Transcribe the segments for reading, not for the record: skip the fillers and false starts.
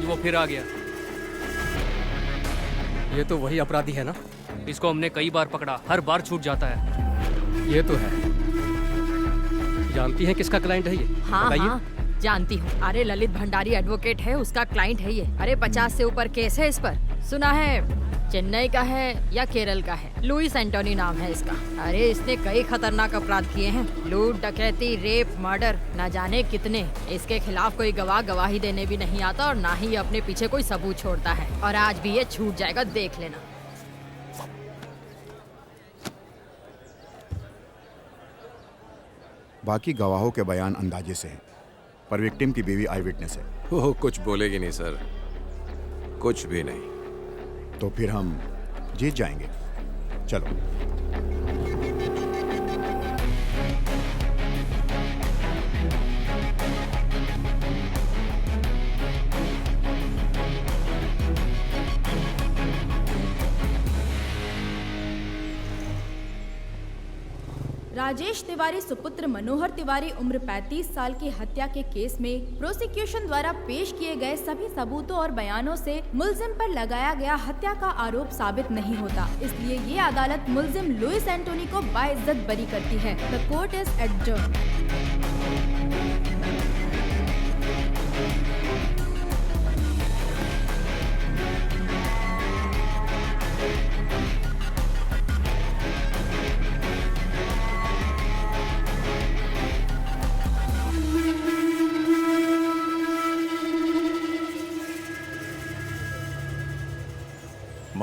आज वो फिर आ गया। ये तो वही अपराधी है ना? इसको हमने कई बार पकड़ा, हर बार छूट जाता है। ये तो है। जानती हैं किसका क्लाइंट है ये? हाँ बताइए। हाँ जानती हूँ। अरे ललित भंडारी एडवोकेट है, उसका क्लाइंट है ये। अरे 50 से ऊपर केस है इस पर। सुना है चेन्नई का है या केरल का है। लुइस एंटोनी नाम है इसका। अरे इसने कई खतरनाक अपराध किए हैं, लूट, डकैती, रेप, मर्डर, न जाने कितने। इसके खिलाफ कोई गवाह गवाही देने भी नहीं आता और ना ही अपने पीछे कोई सबूत छोड़ता है। और आज भी ये छूट जाएगा, देख लेना। बाकी गवाहों के बयान अंदाजे से हैं, पर विक्टिम की बीवी आई विटनेस है। वो कुछ बोलेगी नहीं सर, कुछ भी नहीं। तो फिर हम जीत जाएंगे। चलो। राजेश तिवारी सुपुत्र मनोहर तिवारी उम्र 35 साल की हत्या के केस में प्रोसिक्यूशन द्वारा पेश किए गए सभी सबूतों और बयानों से मुलजिम पर लगाया गया हत्या का आरोप साबित नहीं होता। इसलिए ये अदालत मुलजिम लुइस एंटोनी को बाइज्जत बरी करती है। The court is adjourned.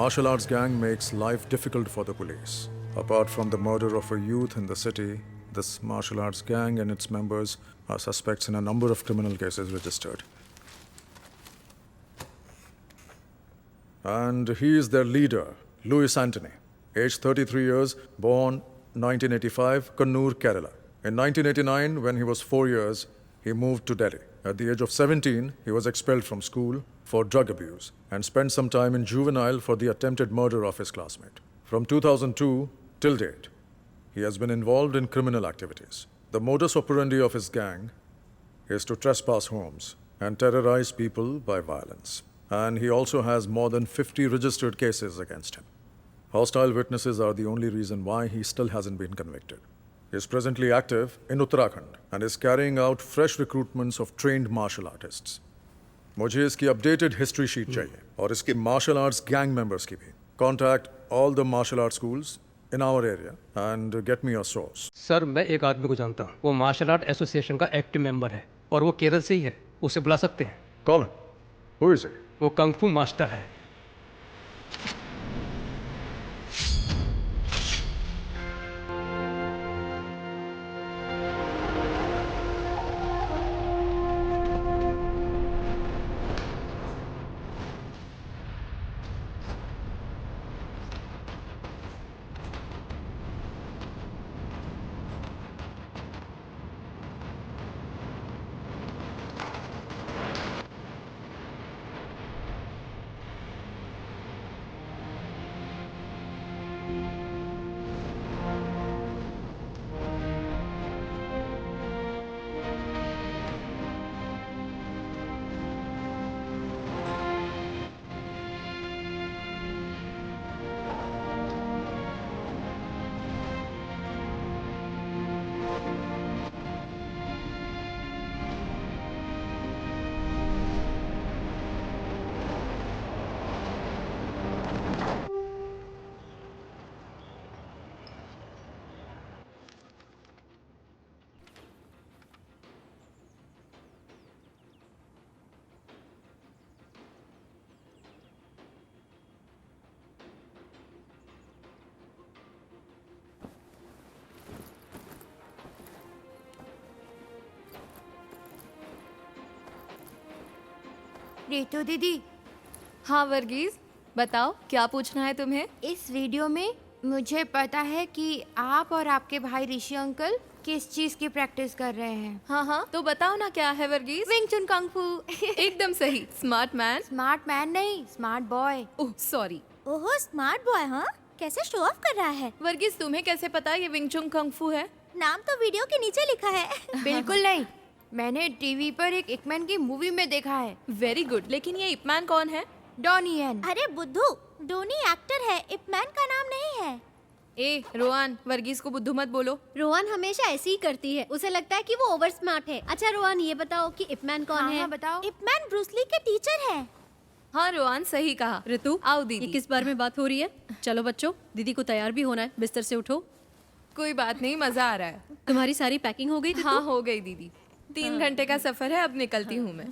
Martial arts gang makes life difficult for the police. Apart from the murder of a youth in the city, this martial arts gang and its members are suspects in a number of criminal cases registered. And he is their leader, Louis Antony, aged 33 years, born 1985, Kannur, Kerala. In 1989, when he was 4 years, he moved to Delhi. At the age of 17, he was expelled from school for drug abuse and spent some time in juvenile for the attempted murder of his classmate. From 2002 till date, he has been involved in criminal activities. The modus operandi of his gang is to trespass homes and terrorize people by violence. And he also has more than 50 registered cases against him. Hostile witnesses are the only reason why he still hasn't been convicted. He is presently active in Uttarakhand and is carrying out fresh recruitments of trained martial artists. मुझे इसकी updated history sheet चाहिए और इसके martial arts gang members की भी। Contact all the martial art schools in our area and get me a source. Sir मैं एक आदमी को जानता हूँ, वो मार्शल आर्ट एसोसिएशन का एक्टिव मेंबर है और वो केरल से ही है। उसे बुला सकते हैं। कौन? Who is it? वो कंग फू मास्टर है। रितु दीदी, हाँ वर्गीज, बताओ क्या पूछना है तुम्हें? इस वीडियो में मुझे पता है कि आप और आपके भाई ऋषि अंकल किस चीज की प्रैक्टिस कर रहे हैं। हाँ हाँ तो बताओ ना क्या है वर्गीज? विंग चुन कंग फू। एकदम सही। Smart man? स्मार्ट मैन नहीं, स्मार्ट बॉय। Oh sorry. ओहो स्मार्ट बॉय, हाँ कैसे शो ऑफ कर रहा है। वर्गीज तुम्हें कैसे पता ये विंग चुन कंग फू है? नाम तो वीडियो के नीचे लिखा है। बिल्कुल नहीं, मैंने टीवी पर एक इकमैन की मूवी में देखा है। वेरी गुड, लेकिन ये इपमैन कौन है? Donnie Yen. अरे बुद्धू, डोनी एक्टर है, इपमैन का नाम नहीं है। ए रोहन, वर्गीस को बुद्धू मत बोलो। रोहन हमेशा ऐसी ही करती है, उसे लगता है कि वो ओवर स्मार्ट है। अच्छा रोहन, ये बताओ कि इपमैन कौन है? बताओ। इपमैन ब्रूसली के टीचर है। हाँ रोहन, सही कहा। ऋतु, आओ दीदी। ये किस बारे में बात हो रही है? चलो बच्चों, दीदी को तैयार भी होना है, बिस्तर से उठो। कोई बात नहीं, मजा आ रहा है। तुम्हारी सारी पैकिंग हो गई? हाँ हो गई दीदी, 3 घंटे का सफर है, अब निकलती हूँ मैं।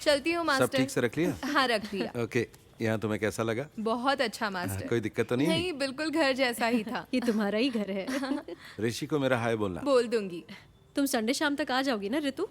चलती हूँ मास्टर। सब ठीक से रख लिया? हाँ रख दिया। ओके, यहाँ तुम्हें कैसा लगा? बहुत अच्छा मास्टर। कोई दिक्कत तो नहीं? नहीं, बिल्कुल घर जैसा ही था। ये तुम्हारा ही घर है। ऋषि को मेरा हाय बोलना। बोल दूंगी। तुम संडे शाम तक आ जाओगी ना ऋतु?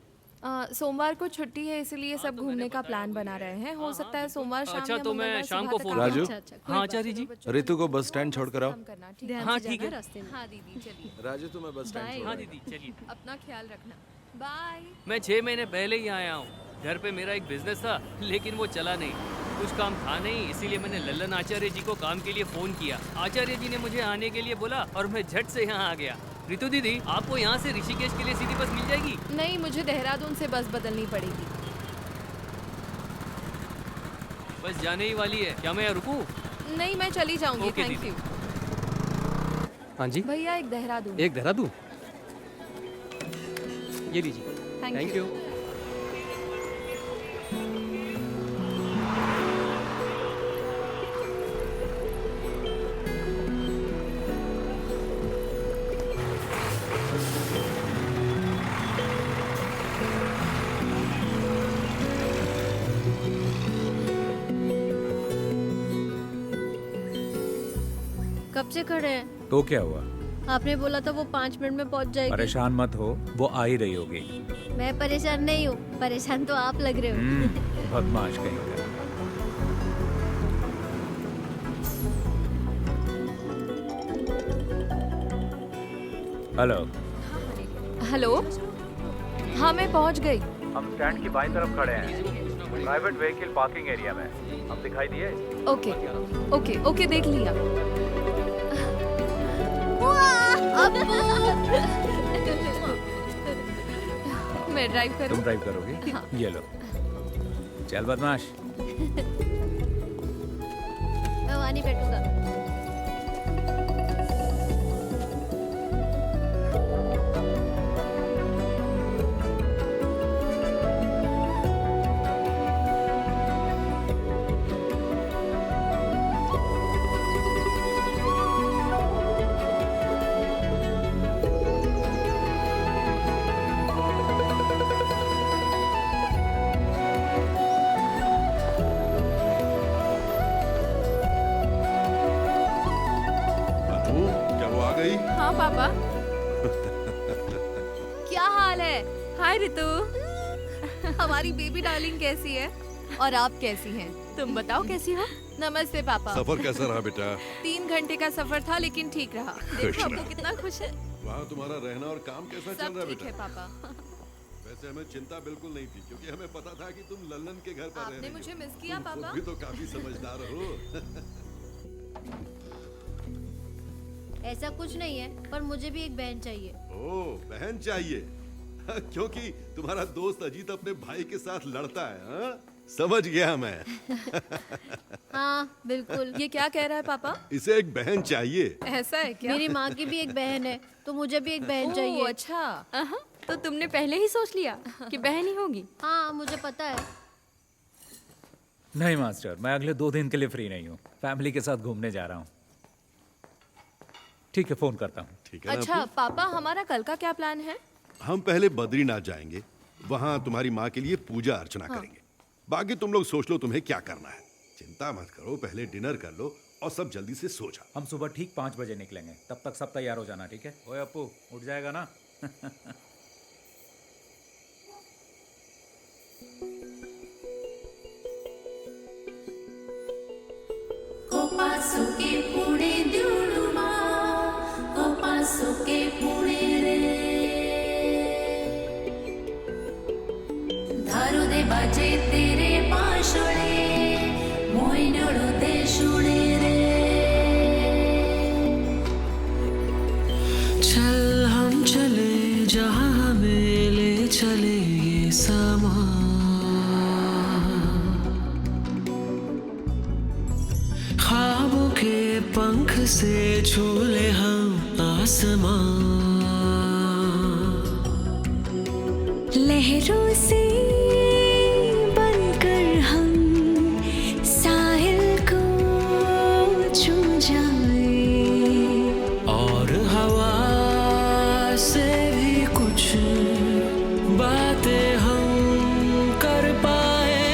सोमवार को छुट्टी है, इसलिए सब घूमने का प्लान बना रहे हैं। हो सकता है सोमवार शाम अच्छा, या तो मैं मंगलवार शाम सुबह को तक फोन आ राजू? जाऊं। हाँ आचार्य जी। ऋतु को बस स्टैंड छोड़ कर आओ। कम करना, ठीक है? ध्यान हाँ, से ठीक जाना है। रास्ते में। हाँ दीदी चलिए। राजू तुम्हें बस स्टैंड छोड़ हाँ आओ। दीदी चलिए। अपना ख्याल रखना। बाय। मैं 6 महीने पहले ही आया हूँ। घर पे मेरा एक बिजनेस था, लेकिन वो चला नहीं। कुछ काम था नहीं, इसीलिए मैंने लल्लन आचार्य जी को काम के लिए फोन किया। आचार्य जी ने मुझे आने के लिए बोला और मैं झट से यहाँ आ गया। ऋतु दीदी, आपको यहाँ से ऋषिकेश के लिए सीधी बस मिल जाएगी? नहीं, मुझे देहरादून से बस बदलनी पड़ेगी। बस जाने ही वाली है, क्या मैं यहाँ रुकूं? नहीं, मैं चली जाऊंगी। ओके, थैंक दीदी। यू हाँ जी, भैया। एक देहरादून। एक देहरादून, ये लीजिए। Thank you. कब से खड़े हैं? तो क्या हुआ? आपने बोला था वो 5 मिनट में पहुंच जाएगी। परेशान मत हो, वो आ ही रही होगी। मैं परेशान नहीं हूँ, परेशान तो आप लग रहे हो। बदमाश कहीं का। हेलो। हेलो। हाँ मैं पहुंच गई। हम स्टैंड की बाईं तरफ खड़े हैं, प्राइवेट व्हीकल पार्किंग एरिया में। हम दिखाई दिए? ओके ओके ओके, देख लिया। मैं ड्राइव करूं? तुम ड्राइव करोगी? हाँ। ये लो। चल बदमाश। मैं वहाँ नहीं बैठूंगा। हाँ पापा। क्या हाल है? हाय रितु। हमारी बेबी डार्लिंग कैसी है? और आप कैसी हैं? तुम बताओ कैसी हो? नमस्ते पापा। सफर कैसा रहा बेटा? 3 घंटे का सफर था, लेकिन ठीक रहा। देखो आपको कितना खुश है। वहाँ तुम्हारा रहना और काम कैसा चल रहा है ठीक बेटा? है पापा। वैसे हमें चिंता बिल्कुल नहीं थी, क्योंकि हमें पता था कि तुम लल्लन के घर पर रह आपने रही हो। मुझे मिस किया तुम खुद पापा? भी तो काफी समझदार हो। ऐसा कुछ नहीं है, पर मुझे भी एक बहन चाहिए। ओह, बहन चाहिए? क्योंकि तुम्हारा दोस्त अजीत अपने भाई के साथ लड़ता है, हाँ? समझ गया मैं। हाँ बिल्कुल। ये क्या कह रहा है पापा? इसे एक बहन चाहिए। ऐसा है क्या? मेरी माँ की भी एक बहन है, तो मुझे भी एक बहन चाहिए। ओह, अच्छा। तो तुमने पहले ही सोच लिया कि बहन ही होगी? हाँ मुझे पता है। नहीं मास्टर, मैं अगले 2 दिन के लिए फ्री नहीं हूँ। फैमिली के साथ घूमने जा रहा हूँ। ठीक है, फोन करता हूँ। ठीक है ना अच्छा अपू? पापा, हमारा कल का क्या प्लान है? हम पहले बद्रीनाथ जाएंगे, वहाँ तुम्हारी माँ के लिए पूजा अर्चना करेंगे। बाकी तुम लोग सोच लो तुम्हें क्या करना है। चिंता मत करो, पहले डिनर कर लो और सब जल्दी से सो जाओ। हम सुबह ठीक 5 बजे निकलेंगे, तब तक सब तैयार हो जाना, ठीक है? ओए अपू, उठ जाएगा ना? बाजे तेरे पाशुळे मोइनळो दे शुणे रे चल हम से छू ले हम आसमां, लहरों से बनकर हम साहिल को छू जाए, और हवा से भी कुछ बातें हम कर पाए।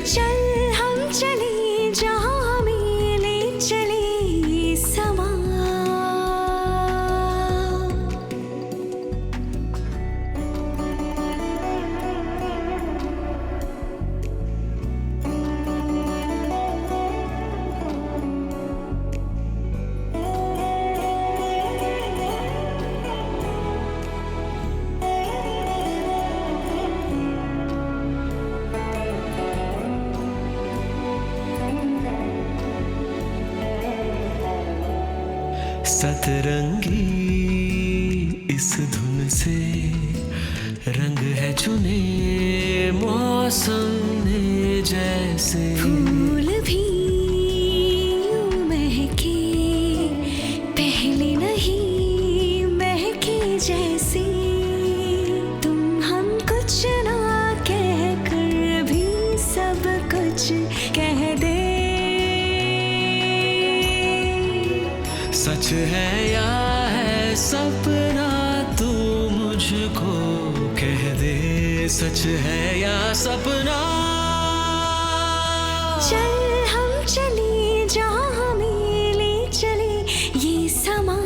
चल हम चले जहाँ हमें ले चले समा। सतरंगी इस धुन से रंग है चुने मौसम ने जैसे, फूल भी यूं महके पहले नहीं महके जैसे, तुम हम कुछ ना कह कर भी सब कुछ कह दे। सच है या है सपना तू मुझको कह दे, सच है या सपना। चल हम चले जहाँ हमें ले चले ये समा।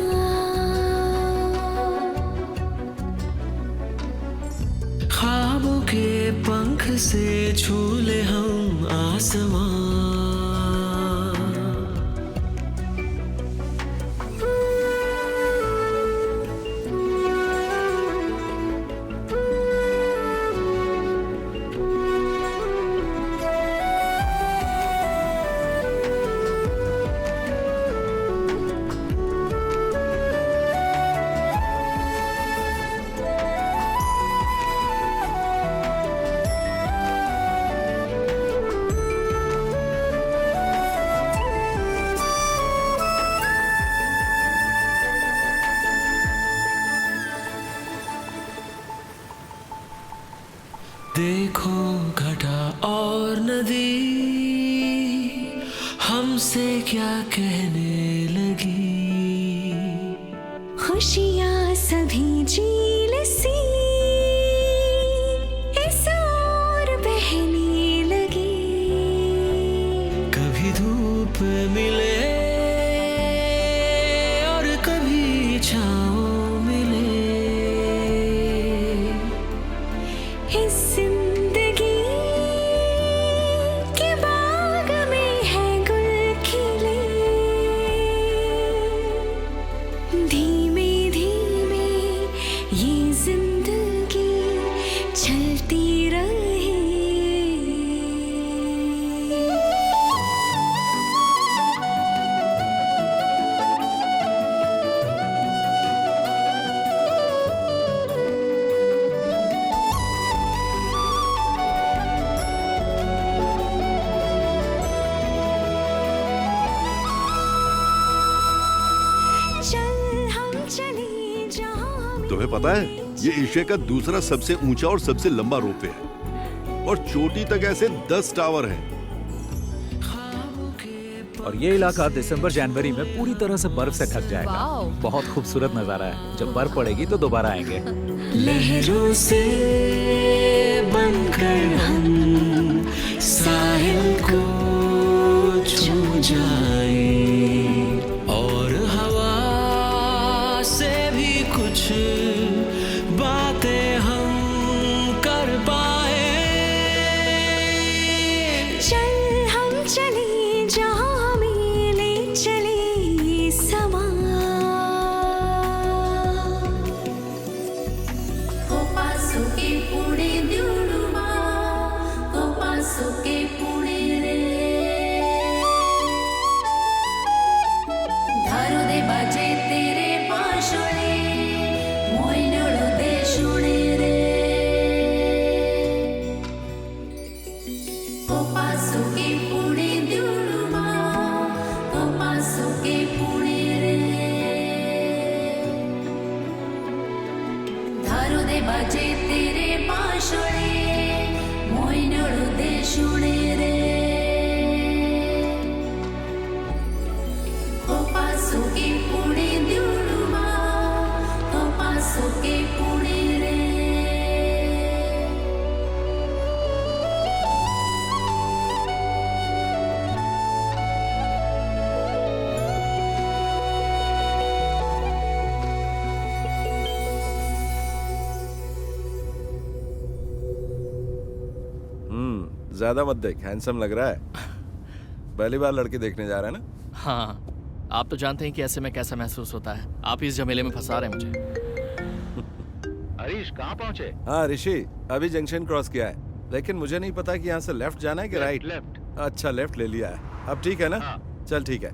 ख्वाबों के पंख से छू ले हम आसमां, देखो घटा और नदी हमसे क्या कहने लगी, खुशियाँ सभी झील सी इस ओर बहने लगी। कभी धूप मिले और कभी छाँव मिले, इस जिंदगी के बाग में है गुल खिले, धीमे धीमे ये जिंदगी चलती रहे। तुम्हें पता है ये एशिया का दूसरा सबसे ऊंचा और सबसे लंबा रोपवे है, और चोटी तक ऐसे 10 टावर हैं। और ये इलाका दिसंबर जनवरी में पूरी तरह से बर्फ से ढक जाएगा। वाओ। बहुत खूबसूरत नजारा है। जब बर्फ पड़ेगी तो दोबारा आएंगे। लहरों से बनकर हम साहिल को छू जाए, और हवा से भी कुछ बातें हम कर पाए। चल हम चले जहाँ हमें ले चले समा। हो पासो के पुढे निवडुमा ज्यादा मत देख, हैंडसम लग रहा है। पहली बार लड़की देखने जा रहा है ना? हाँ, आप तो जानते हैं कि ऐसे में कैसा महसूस होता है। आप इस झमेले में फंसा रहे हैं मुझे। हरीश कहाँ पहुँचे? हाँ ऋषि, अभी जंक्शन क्रॉस किया है, लेकिन मुझे नहीं पता कि यहाँ से लेफ्ट जाना है कि राइट। लेफ्ट। अच्छा, लेफ्ट ले लिया है। अब ठीक है ना? हाँ। चल ठीक है।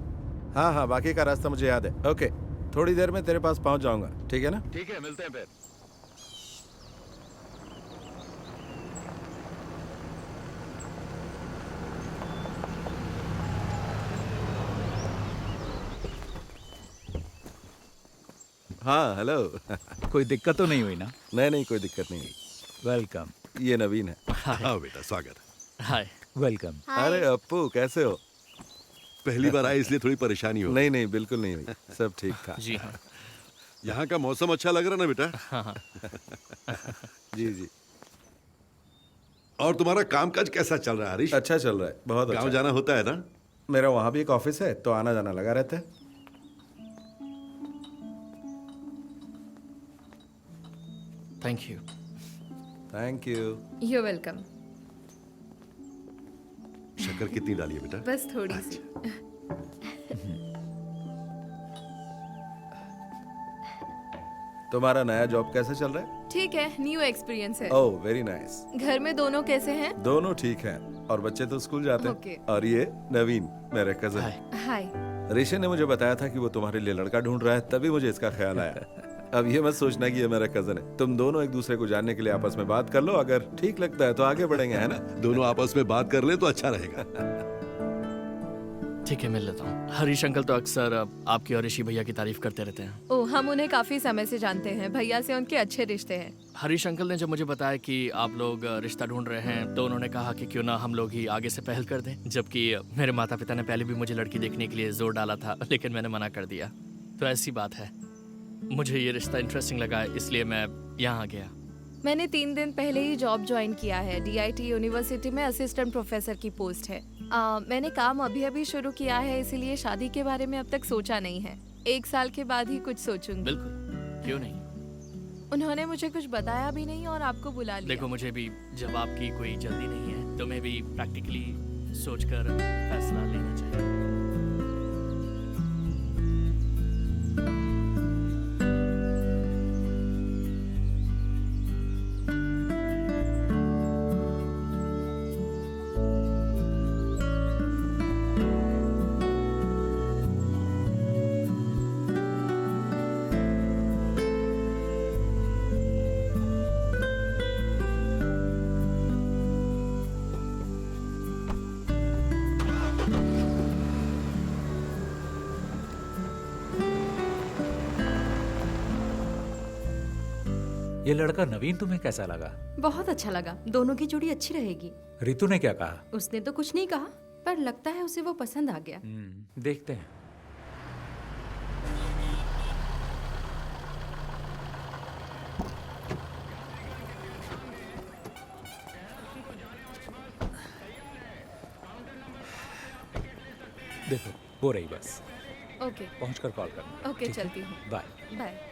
हाँ हाँ, बाकी का रास्ता मुझे याद है। ओके, थोड़ी देर में तेरे पास पहुँच जाऊंगा, ठीक है ना? ठीक है, मिलते हैं फिर। हाँ हेलो। कोई दिक्कत तो नहीं हुई ना? नहीं नहीं, कोई दिक्कत नहीं हुई। वेलकम। ये नवीन है। हाँ बेटा, स्वागत है। हाय। वेलकम। अरे अप्पू, कैसे हो? पहली बार आए इसलिए थोड़ी परेशानी हो। नहीं नहीं, बिल्कुल नहीं हुई, सब ठीक था। जी हाँ। यहाँ का मौसम अच्छा लग रहा ना बेटा? हाँ। जी जी। और तुम्हारा कामकाज कैसा चल रहा है हरीश? अच्छा चल रहा है, बहुत अच्छा। गाँव जाना होता है ना? मेरा वहाँ भी एक ऑफिस है, तो आना जाना लगा रहता है। Thank you. Thank you. You welcome. शक्कर कितनी डाली है बेटा? बस थोड़ी सी। तुम्हारा नया जॉब कैसा चल रहा है? ठीक है, न्यू एक्सपीरियंस है। Oh very nice. घर में दोनों कैसे हैं? दोनों ठीक हैं, और बच्चे तो स्कूल जाते हैं। Okay. और ये नवीन, मेरे कजन। हाय। ऋषि ने मुझे बताया था कि वो तुम्हारे लिए लड़का ढूंढ रहा है, तभी मुझे इसका ख्याल आया। अब ये मत सोचना कि ये मेरा कजन है। तुम दोनों एक दूसरे को जानने के लिए आपस में बात कर लो, अगर ठीक लगता है तो आगे बढ़ेंगे, है ना? दोनों आपस में बात कर ले तो अच्छा रहेगा। ठीक है, मिल लेता हूँ। हरीश अंकल तो अक्सर आपकी और ऋषि भैया की तारीफ करते रहते हैं। ओह, हम उन्हें काफी समय से जानते हैं। भैया से उनके अच्छे रिश्ते हैं। हरीश अंकल ने जब मुझे बताया कि आप लोग रिश्ता ढूंढ रहे हैं, तो उन्होंने कहा कि क्यों ना हम लोग ही आगे से पहल कर दें। जबकि मेरे माता पिता ने पहले भी मुझे लड़की देखने के लिए जोर डाला था, लेकिन मैंने मना कर दिया। तो ऐसी बात है, मुझे ये रिश्ता इंटरेस्टिंग लगा, इसलिए मैं यहाँ आ गया। मैंने 3 दिन पहले ही जॉब ज्वाइन किया है। DIT यूनिवर्सिटी में असिस्टेंट प्रोफेसर की पोस्ट है। मैंने काम अभी शुरू किया है, इसीलिए शादी के बारे में अब तक सोचा नहीं है। 1 साल के बाद ही कुछ सोचूंगी। बिल्कुल, क्यों नहीं। उन्होंने मुझे कुछ बताया भी नहीं और आपको बुला लिया। देखो, मुझे भी जब आपकी कोई जल्दी नहीं है, तो मैं भी प्रैक्टिकली सोचकर फैसला लेना चाहिए। ये लड़का नवीन तुम्हें कैसा लगा? बहुत अच्छा लगा। दोनों की जोड़ी अच्छी रहेगी। रितु ने क्या कहा? उसने तो कुछ नहीं कहा, पर लगता है उसे वो पसंद आ गया। देखते हैं। देखो, हो रही बस। ओके। पहुंचकर कॉल करना। ओके, चलती हूँ। बाय। बाय।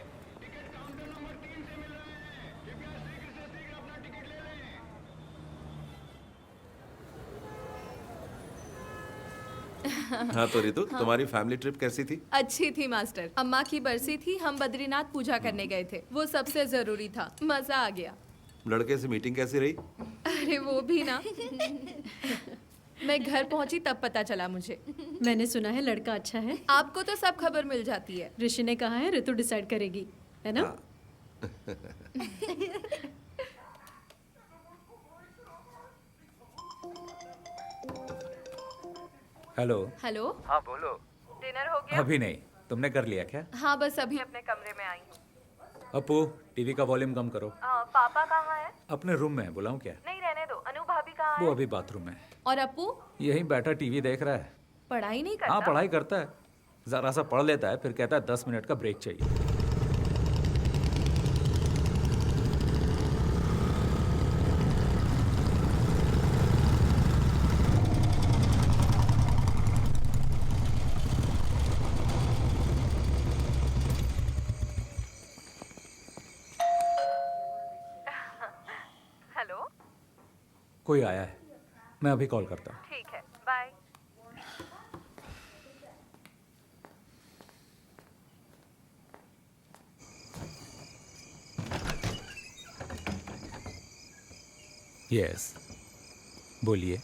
हाँ तो रितु, तुम्हारी फैमिली ट्रिप कैसी थी? अच्छी थी मास्टर। अम्मा की बरसी थी, हम बद्रीनाथ पूजा करने गए थे। वो सबसे जरूरी था। मजा आ गया। लड़के से मीटिंग कैसी रही? अरे वो भी ना। मैं घर पहुंची तब पता चला मुझे। मैंने सुना है लड़का अच्छा है। आपको तो सब खबर मिल जाती है। ऋषि ने कहा है ऋतु डिसाइड करेगी, है ना? हेलो। हेलो। हाँ बोलो। डिनर हो गया? अभी नहीं, तुमने कर लिया क्या? हाँ, बस अभी अपने कमरे में आई हूँ। अपू, टीवी का वॉल्यूम कम करो। पापा कहाँ है? अपने रूम में है, बुलाऊं क्या? नहीं, रहने दो। अनु भाभी कहाँ है? वो अभी बाथरूम में। और अपू? यहीं बैठा टीवी देख रहा है। पढ़ाई नहीं करता? हाँ, पढ़ाई करता है। जरा सा पढ़ लेता है, फिर कहता है 10 मिनट का ब्रेक चाहिए। कोई आया है, मैं अभी कॉल करता हूँ। ठीक है, बाय। यस, बोलिए।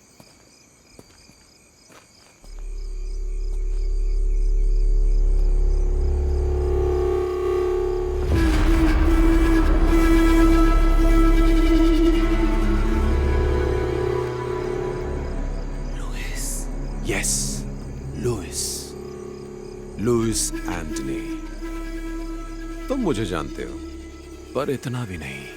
Yes, Louis Antony. तुम मुझे जानते हो, पर इतना भी नहीं।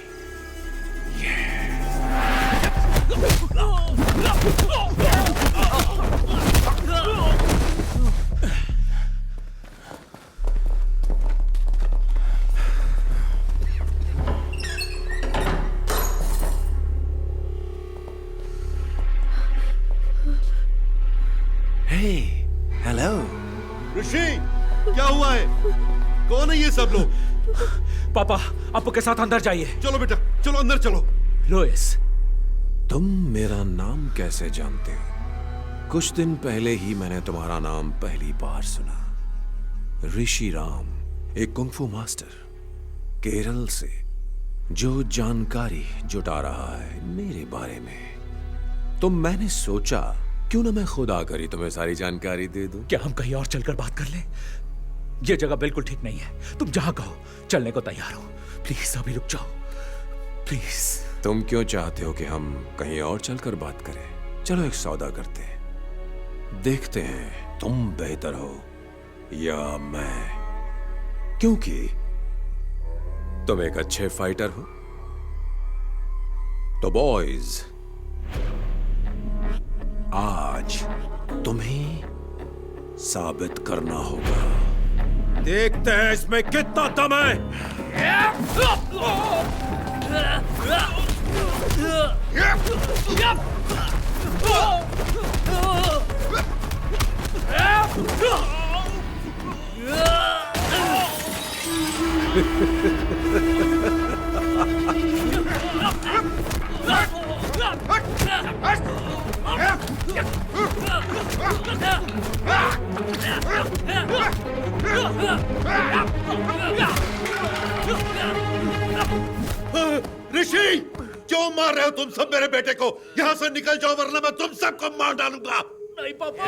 हेलो ऋषि, क्या हुआ है? कौन है ये सब लोग? पापा, अप्पू के साथ अंदर जाइए। चलो बेटा, चलो अंदर चलो। लुइस, तुम मेरा नाम कैसे जानते हो? कुछ दिन पहले ही मैंने तुम्हारा नाम पहली बार सुना। ऋषि राम, एक कुंग-फू मास्टर केरल से, जो जानकारी जुटा रहा है मेरे बारे में। तो मैंने सोचा क्यों ना मैं खुद आकर ही तुम्हें सारी जानकारी दे दूं। क्या हम कहीं और चलकर बात कर लें? ये जगह बिल्कुल ठीक नहीं है। तुम जहां कहो चलने को तैयार हो। प्लीज अभी रुक जाओ, प्लीज। तुम क्यों चाहते हो कि हम कहीं और चलकर बात करें? चलो एक सौदा करते हैं, देखते हैं तुम बेहतर हो या मैं, क्योंकि तुम एक अच्छे फाइटर हो। तो बॉयज, आज तुम्हें साबित करना होगा। देखते हैं इसमें कितना दम ऋषि, क्यों मार रहे हो तुम सब मेरे बेटे को? यहाँ से निकल जाओ वरना मैं तुम सबको मार डालूंगा। नहीं पापा।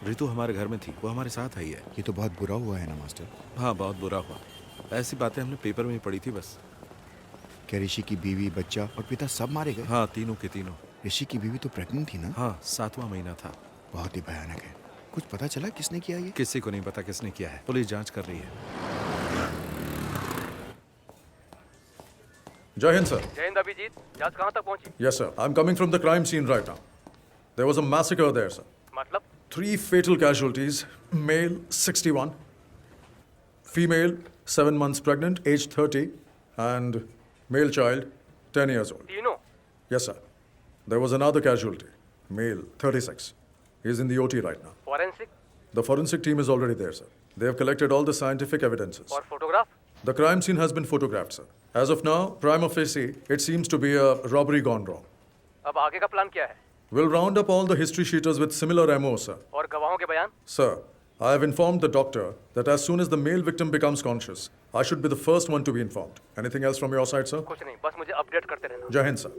रितु हमारे घर में थी, वो हमारे साथ आई है। ये तो बहुत बुरा हुआ है ना मास्टर। हाँ, बहुत बुरा हुआ। ऐसी बातें हमने पेपर में ही पढ़ी थी बस। क्या ऋषि की बीवी, बच्चा और पिता सब मारे गए? हाँ, तीनों के तीनों। ऋषि की बीवी तो प्रेग्नेंट थी ना? हाँ, 7वां महीना था। बहुत ही भयानक है। कुछ पता चला किसने किया ये? किसी को नहीं पता किसने किया है, पुलिस जांच कर रही है। जय हिंद सर। जय हिंद अभिजीत, जांच कहाँ तक पहुंची? Yes sir, I'm coming from the crime scene right now. There was a massacre there sir. मतलब? 3 fatal casualties, male 61, female 7 months pregnant, age 30, and male child 10 years old. तीनों? Yes sir. There was another casualty, male 36. He's in the OT right now. Forensic? The forensic team is already there, sir. They have collected all the scientific evidences. और photograph? The crime scene has been photographed, sir. As of now, prima facie, it seems to be a robbery gone wrong. अब आगे का plan क्या है? We'll round up all the history sheeters with similar MO, sir. और गवाहों के बयान? Sir, I have informed the doctor that as soon as the male victim becomes conscious, I should be the first one to be informed. Anything else from your side, sir? कुछ नहीं, बस मुझे update करते रहना। Jai Hind, sir.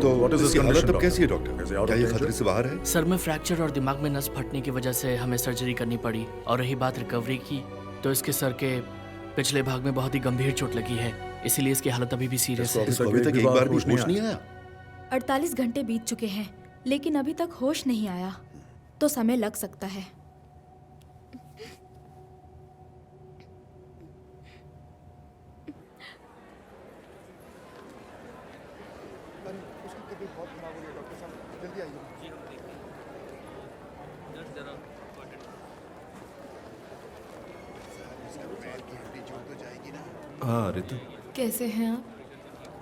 तो what is his इसकी हालत condition, अब कैसी है डॉक्टर? Is he out क्या of ये danger? खतरे से बाहर है? सर में फ्रैक्चर और दिमाग में नस फटने की वजह से हमें सर्जरी करनी पड़ी। और रही बात रिकवरी की, तो इसके सर के पिछले भाग में बहुत ही गंभीर चोट लगी है, इसीलिए इसकी हालत अभी भी सीरियस है। इसको अभी तक एक बार भी होश नहीं आया? 48 घंटे बीत चुके हैं, लेकिन अभी तक होश नहीं आया, तो समय लग सकता है। हाँ रितु, कैसे हैं आप?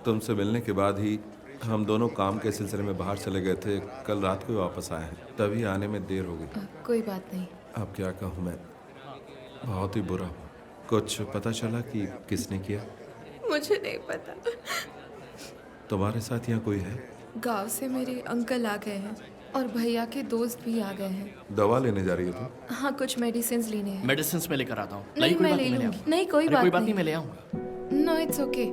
तुमसे मिलने के बाद ही हम दोनों काम के सिलसिले में बाहर चले गए थे। कल रात को वापस आए हैं, तभी आने में देर हो गई। कोई बात नहीं। अब क्या कहूँ मैं, बहुत ही बुरा हुआ। कुछ पता चला कि किसने किया? मुझे नहीं पता। तुम्हारे साथ यहाँ कोई है? गांव से मेरे अंकल आ गए हैं और भैया के दोस्त भी आ गए हैं। दवा लेने जा रही हो तुम? हाँ, कुछ मेडिसिन लेने हैं। मेडिसिन में लेकर आता हूँ। नहीं, कोई मैं बात ले नहीं, लूंगी। नहीं, कोई अरे, बात कोई बात नहीं, नहीं। मैं ले आऊंगा। No, it's okay.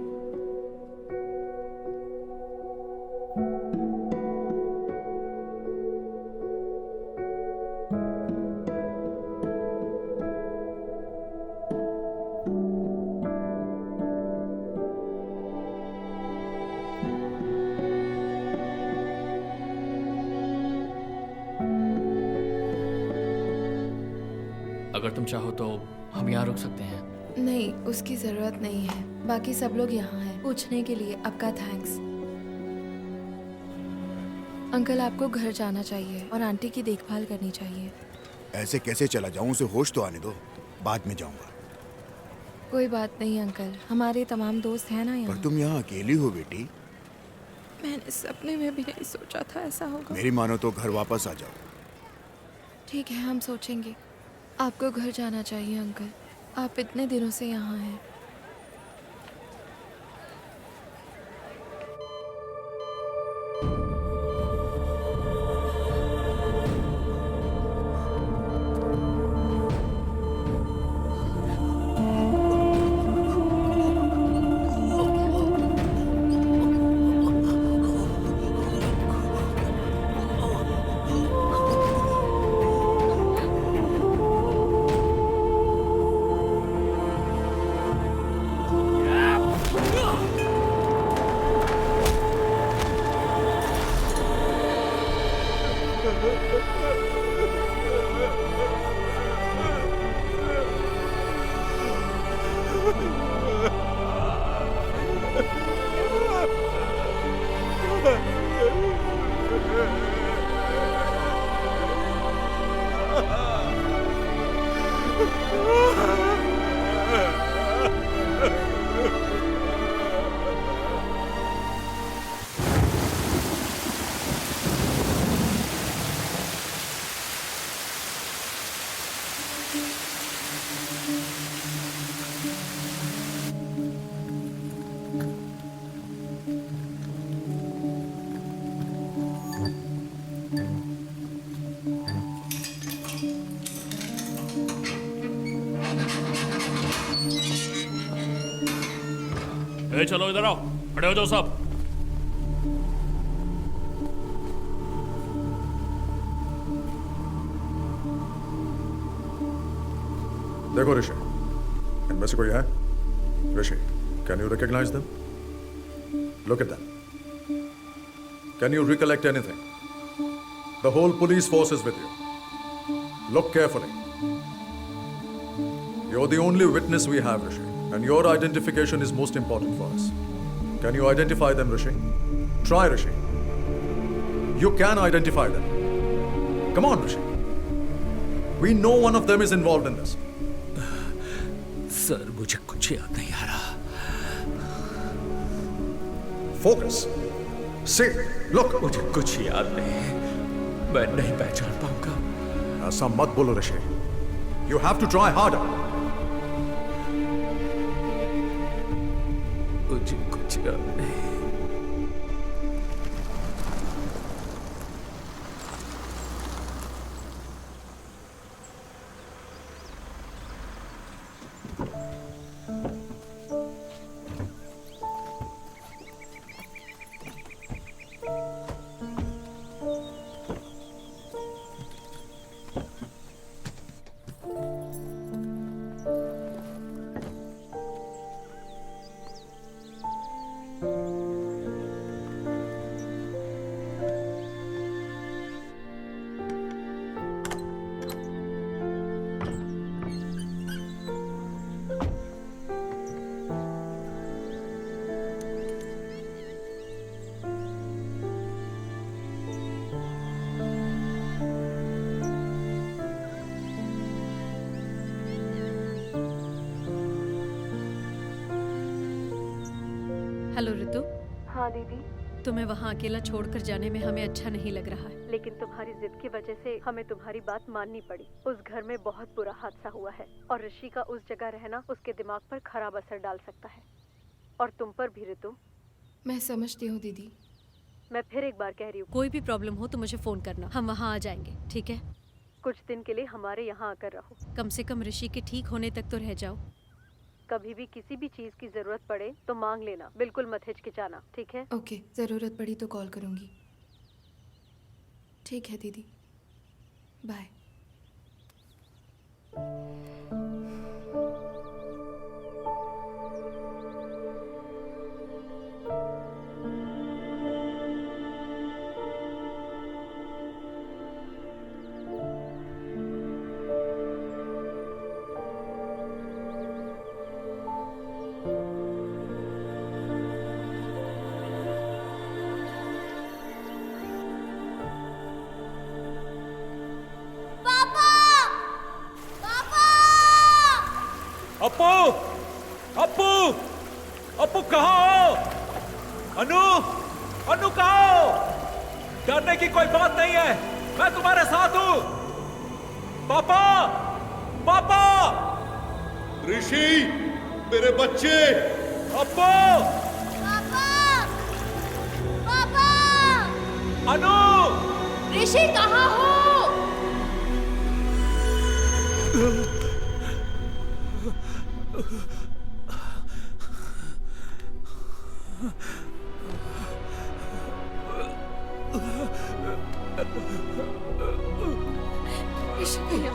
अगर तुम चाहो तो हम यहाँ रुक सकते हैं। नहीं, उसकी जरूरत नहीं है। बाकी सब लोग यहाँ हैं। पूछने के लिए आपका थैंक्स। अंकल, आपको घर जाना चाहिए और आंटी की देखभाल करनी चाहिए। ऐसे कैसे चला जाऊं? उसे होश तो आने दो, बाद में जाऊंगा। कोई बात नहीं अंकल, हमारे तमाम दोस्त हैं ना पर यहाँ। तुम यहाँ अकेली हो बेटी। मैंने सपने में भी नहीं सोचा था ऐसा होगा। मेरी मानो तो घर वापस आ जाओ। ठीक है, हम सोचेंगे। आपको घर जाना चाहिए अंकल, आप इतने दिनों से यहाँ हैं। चलो इधर आओ, खड़े हो जाओ सब। देखो ऋषि, इनमें से कोई है? Rishi, can you recognise them? Look at them. Can you recollect anything? The whole police force is with you. Look carefully. You're the only witness we have, Rishi, and your identification is most important for us. Can you identify them, Rishi? Try, Rishi. You can identify them. Come on, Rishi. We know one of them is involved in this. Sir, मुझे कुछ याद नहीं आ रहा। Focus. See, look. मुझे कुछ याद नहीं, मैं नहीं पहचान पाऊंगा। ऐसा मत बोलो, Rishi. You have to try harder. मुझे कुछ याद नहीं। हेलो ऋतु। हाँ दीदी। तुम्हें वहाँ अकेला छोड़कर जाने में हमें अच्छा नहीं लग रहा है, लेकिन तुम्हारी जिद की वजह से हमें तुम्हारी बात माननी पड़ी। उस घर में बहुत बुरा हादसा हुआ है और ऋषि का उस जगह रहना उसके दिमाग पर खराब असर डाल सकता है, और तुम पर भी ऋतु। मैं समझती हूँ दीदी। मैं फिर एक बार कह रही हूँ, कोई भी प्रॉब्लम हो तो मुझे फोन करना, हम वहाँ आ जाएंगे, ठीक है? कुछ दिन के लिए हमारे यहाँ आकर रहो, कम से कम ऋषि के ठीक होने तक तो रह जाओ। कभी भी किसी भी चीज की जरूरत पड़े तो मांग लेना, बिल्कुल मत हिचकिचाना, ठीक है? ओके, जरूरत पड़ी तो कॉल करूंगी। ठीक है दीदी, बाय। पापा अप्पू, अप्पू, अप्पू कहाँ हो? अनु, अनु कहाँ हो? डरने की कोई बात नहीं है, मैं तुम्हारे साथ हूं। पापा, पापा, ऋषि, मेरे बच्चे। अप्पू, पापा, अनु, ऋषि कहाँ हो? ऋषि भैया,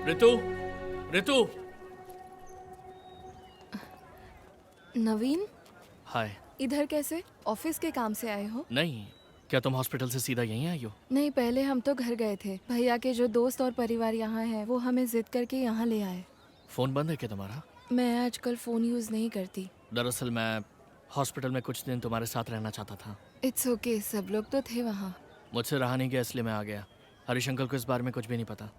ऋतु, ऋतु। नवीन, हाय। इधर कैसे? ऑफिस के काम से आए हो? नहीं, क्या तुम हॉस्पिटल से सीधा यहीं आई हो? नहीं, पहले हम तो घर गए थे। भैया के जो दोस्त और परिवार यहाँ है वो हमें जिद करके यहाँ ले आए। फोन बंद है क्या तुम्हारा? मैं आजकल फोन यूज नहीं करती। दरअसल मैं हॉस्पिटल में कुछ दिन तुम्हारे साथ रहना चाहता था। इट्स ओके, सब लोग तो थे वहाँ। मुझसे रहा नहीं गया इसलिए मैं आ गया। हरीश अंकल को इस बारे में कुछ भी नहीं पता।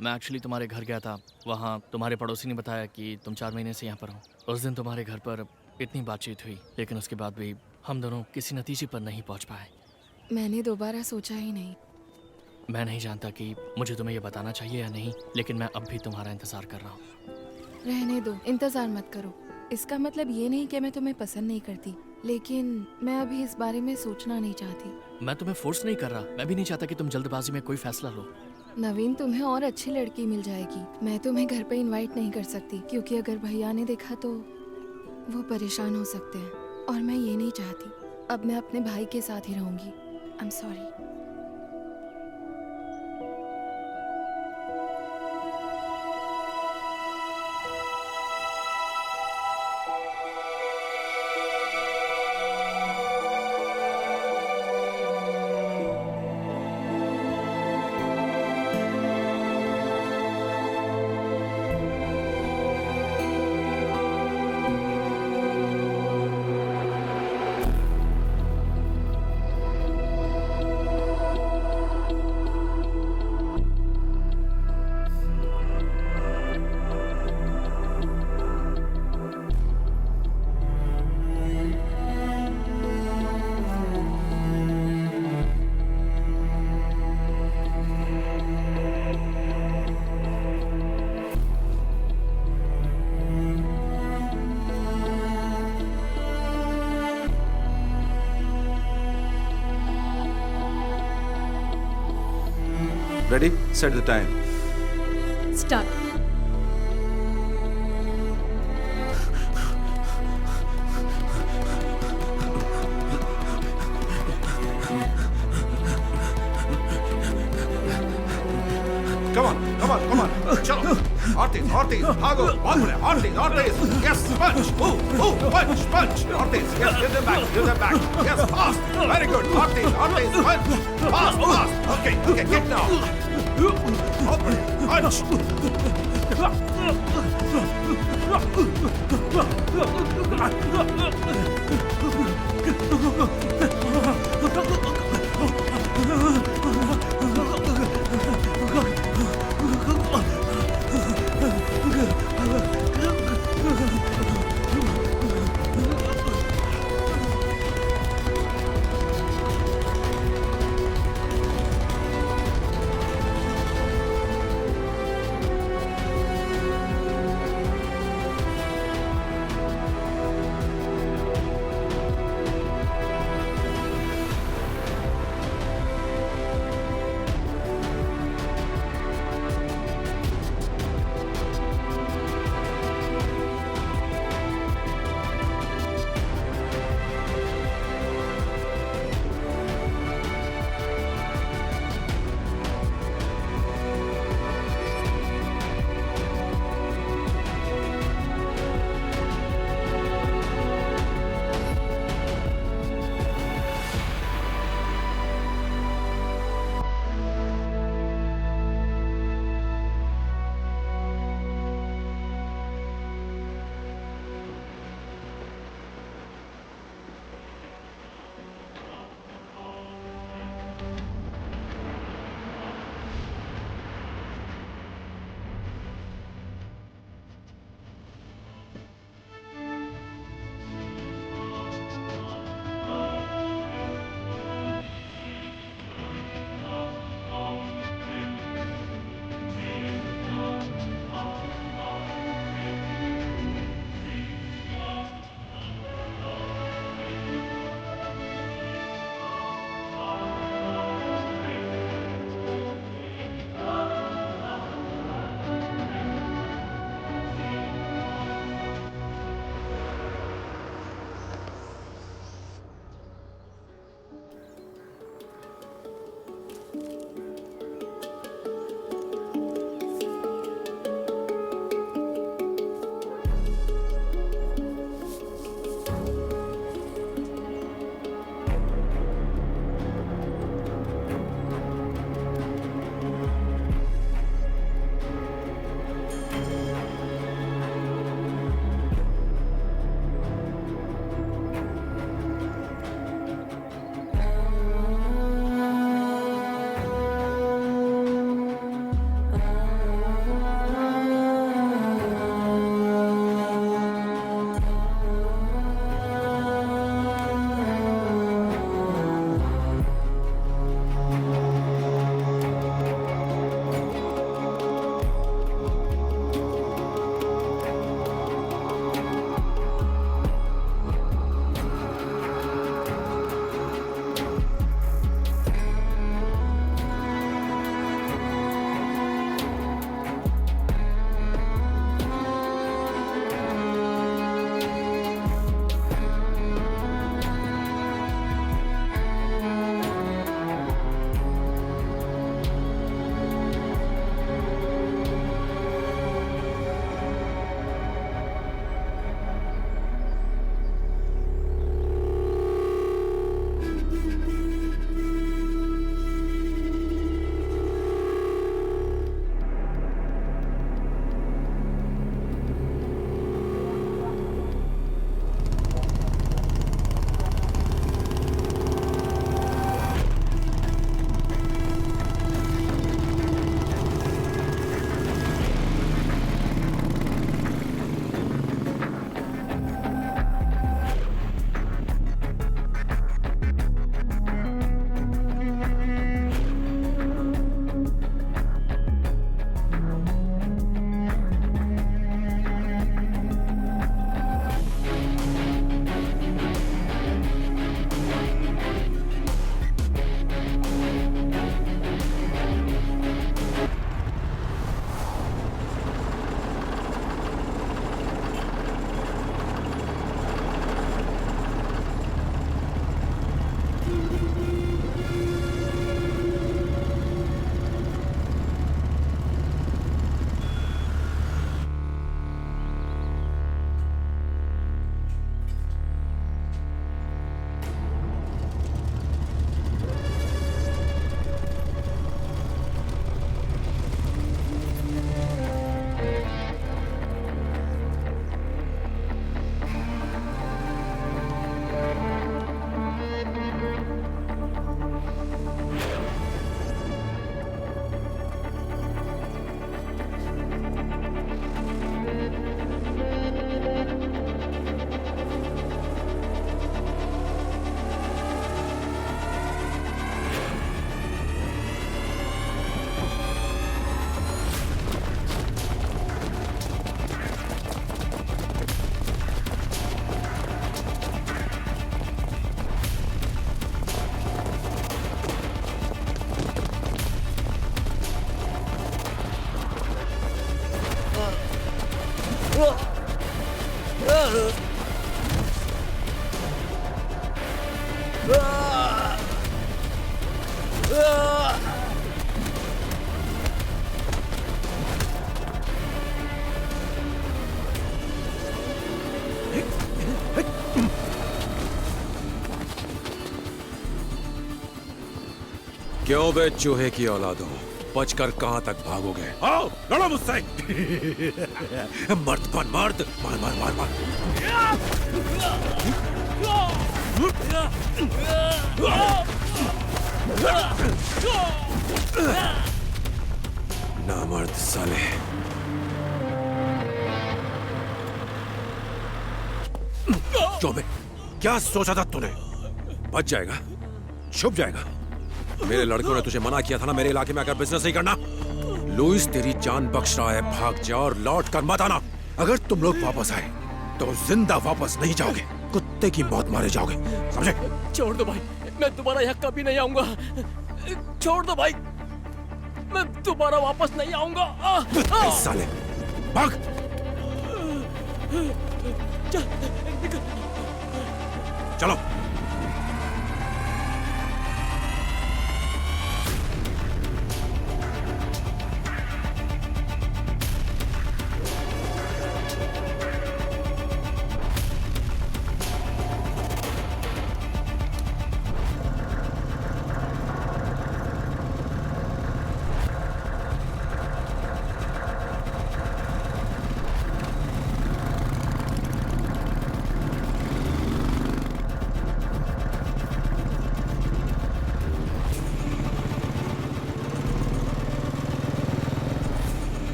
मैं एक्चुअली तुम्हारे घर गया था। वहाँ तुम्हारे पड़ोसी ने बताया कि तुम 4 महीने से यहाँ पर हो। उस दिन तुम्हारे घर पर इतनी बातचीत हुई, लेकिन उसके बाद भी हम दोनों किसी नतीजे पर नहीं पहुँच पाए। मैंने दोबारा सोचा ही नहीं। मैं नहीं जानता कि मुझे तुम्हें ये बताना चाहिए या नहीं, लेकिन मैं अब भी तुम्हारा इंतज़ार कर रहा हूँ। रहने दो, इंतज़ार मत करो। इसका मतलब ये नहीं कि मैं तुम्हें पसंद नहीं करती, लेकिन मैं अभी इस बारे में सोचना नहीं चाहती। मैं तुम्हें फोर्स नहीं कर रहा। मैं भी नहीं चाहता कि तुम जल्दबाजी में कोई फैसला लो। नवीन, तुम्हें और अच्छी लड़की मिल जाएगी। मैं तुम्हें घर पे इनवाइट नहीं कर सकती, क्योंकि अगर भैया ने देखा तो वो परेशान हो सकते हैं, और मैं ये नहीं चाहती। अब मैं अपने भाई के साथ ही रहूंगी। I am sorry. Ready? Set the time. Start. Come on, come on, come on. Chalo. Ortiz, Ortiz, भागो, बहुत बढ़िया. Ortiz, Ortiz. Yes, punch. Punch, punch. Ortiz, yes, give them back, give them back. Yes, fast. Very good. Ortiz, Ortiz, punch. Fast, fast. Okay, okay, kick now. बहुत बढ़िया. Punch. क्यों बे चूहे की औलादों, बचकर कहां तक भागोगे? आओ लड़ो मुझसे। मर्द बन मर्द, मार मार मार मार। नामर्द साले। क्यों बे, क्या सोचा था तूने? बच जाएगा, छुप जाएगा। मेरे लड़कों ने तुझे मना किया था ना मेरे इलाके में आकर बिजनेस नहीं करना। लुइस तेरी जान बख्श रहा है, भाग जा और लौट कर मत आना। अगर तुम लोग वापस आए तो जिंदा वापस नहीं जाओगे, कुत्ते की मौत मारे जाओगे, समझे? छोड़ दो भाई, मैं दोबारा यहाँ कभी नहीं आऊंगा। छोड़ दो भाई, मैं दोबारा वापस नहीं आऊंगा। साले भाग। चलो।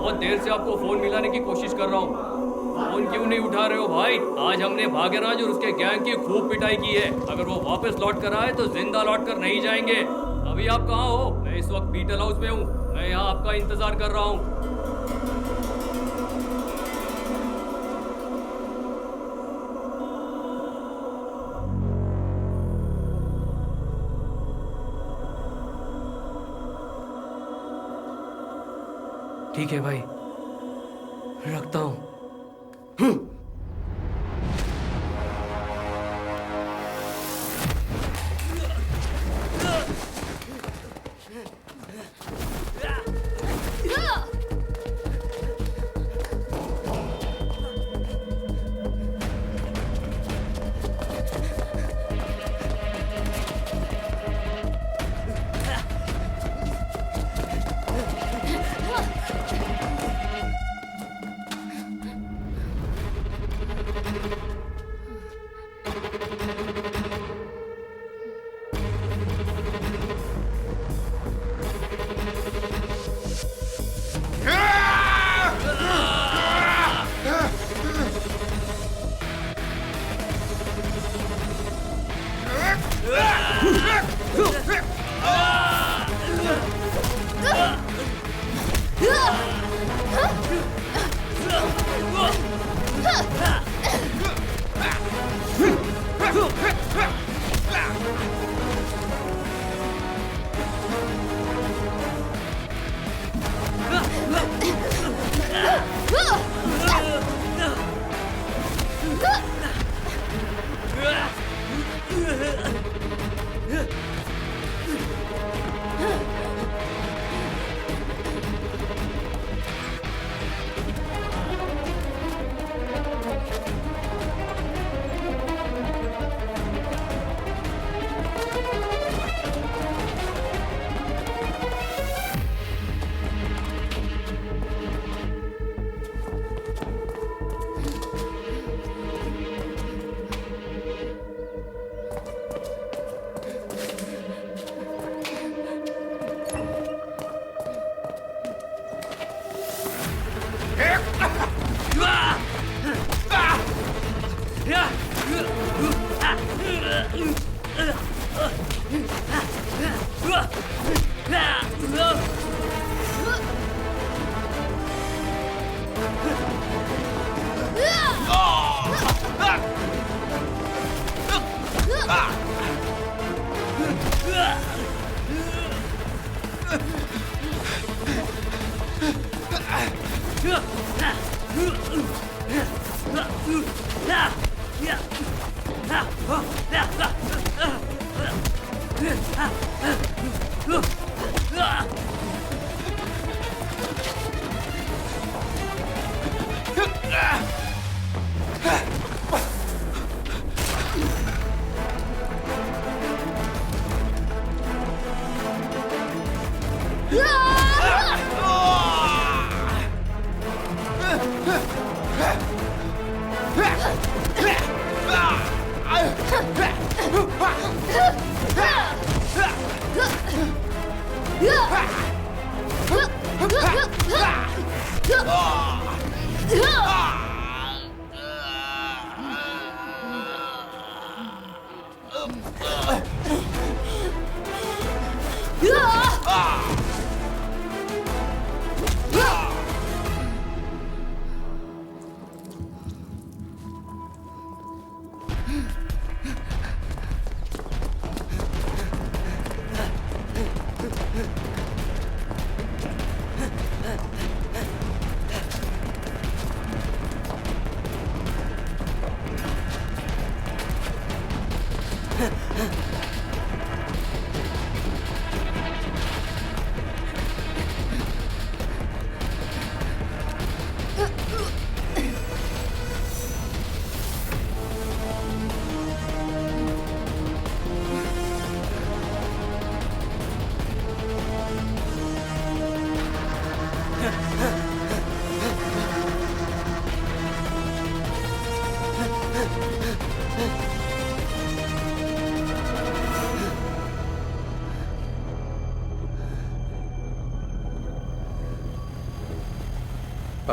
बहुत देर से आपको फोन मिलाने की कोशिश कर रहा हूँ, फोन क्यों नहीं उठा रहे हो भाई? आज हमने भाग्यराज और उसके गैंग की खूब पिटाई की है। अगर वो वापस लौट कर आए तो जिंदा लौट कर नहीं जाएंगे। अभी आप कहाँ हो? मैं इस वक्त बीटल हाउस में हूँ। मैं यहाँ आपका इंतजार कर रहा हूँ। ठीक है भाई, रखता हूँ।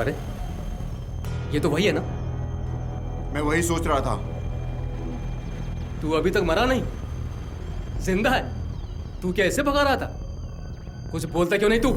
अरे ये तो वही है ना? मैं वही सोच रहा था। तू अभी तक मरा नहीं, जिंदा है। तू क्या ऐसे भगा रहा था? कुछ बोलता क्यों नहीं तू?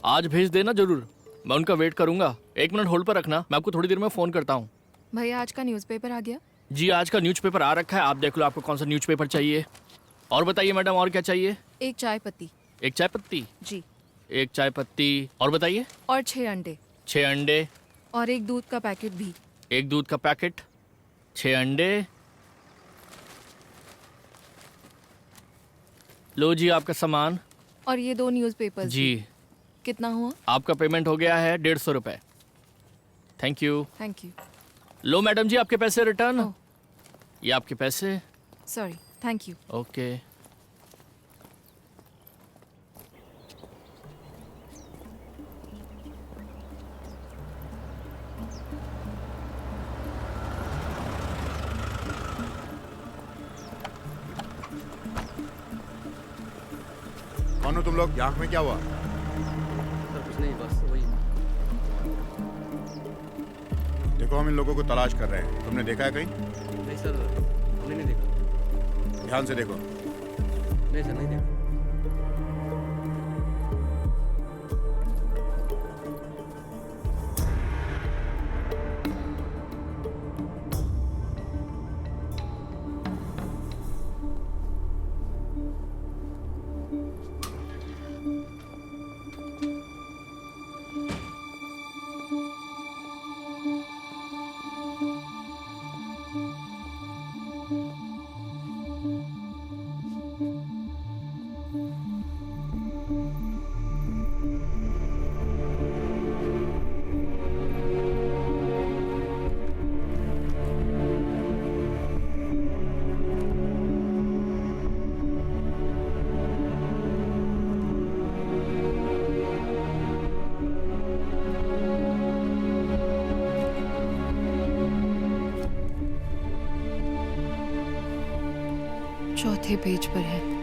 आज भेज देना जरूर, मैं उनका वेट करूंगा। 1 मिनट होल्ड पर रखना, मैं आपको थोड़ी देर में फ़ोन करता हूँ। भैया आज का न्यूज़पेपर आ गया? जी आज का न्यूज़पेपर आ रखा है, आप देख लो आपको कौन सा न्यूज़पेपर चाहिए। और बताइए मैडम, और क्या चाहिए? एक चाय पत्ती। एक चाय पत्ती? जी। एक चाय पत्ती, और बताइए? और 6 अंडे। 6 अंडे। और एक दूध का पैकेट भी। एक दूध का पैकेट, 6 अंडे। लो जी आपका सामान। और ये 2 न्यूज़पेपर जी। कितना हुआ? आपका पेमेंट हो गया है 150 रुपये। Thank you. Thank you. लो मैडम जी आपके पैसे रिटर्न। ये आपके पैसे। Sorry, thank you. ओके। कौन हो तुम लोग? यहाँ में क्या हुआ? सर कुछ नहीं, बस वही। देखो हम इन लोगों को तलाश कर रहे हैं, तुमने देखा है कहीं? नहीं सर, हमने नहीं देखा। ध्यान से देखो। नहीं सर, नहीं देखा। चौथे पेज पर है।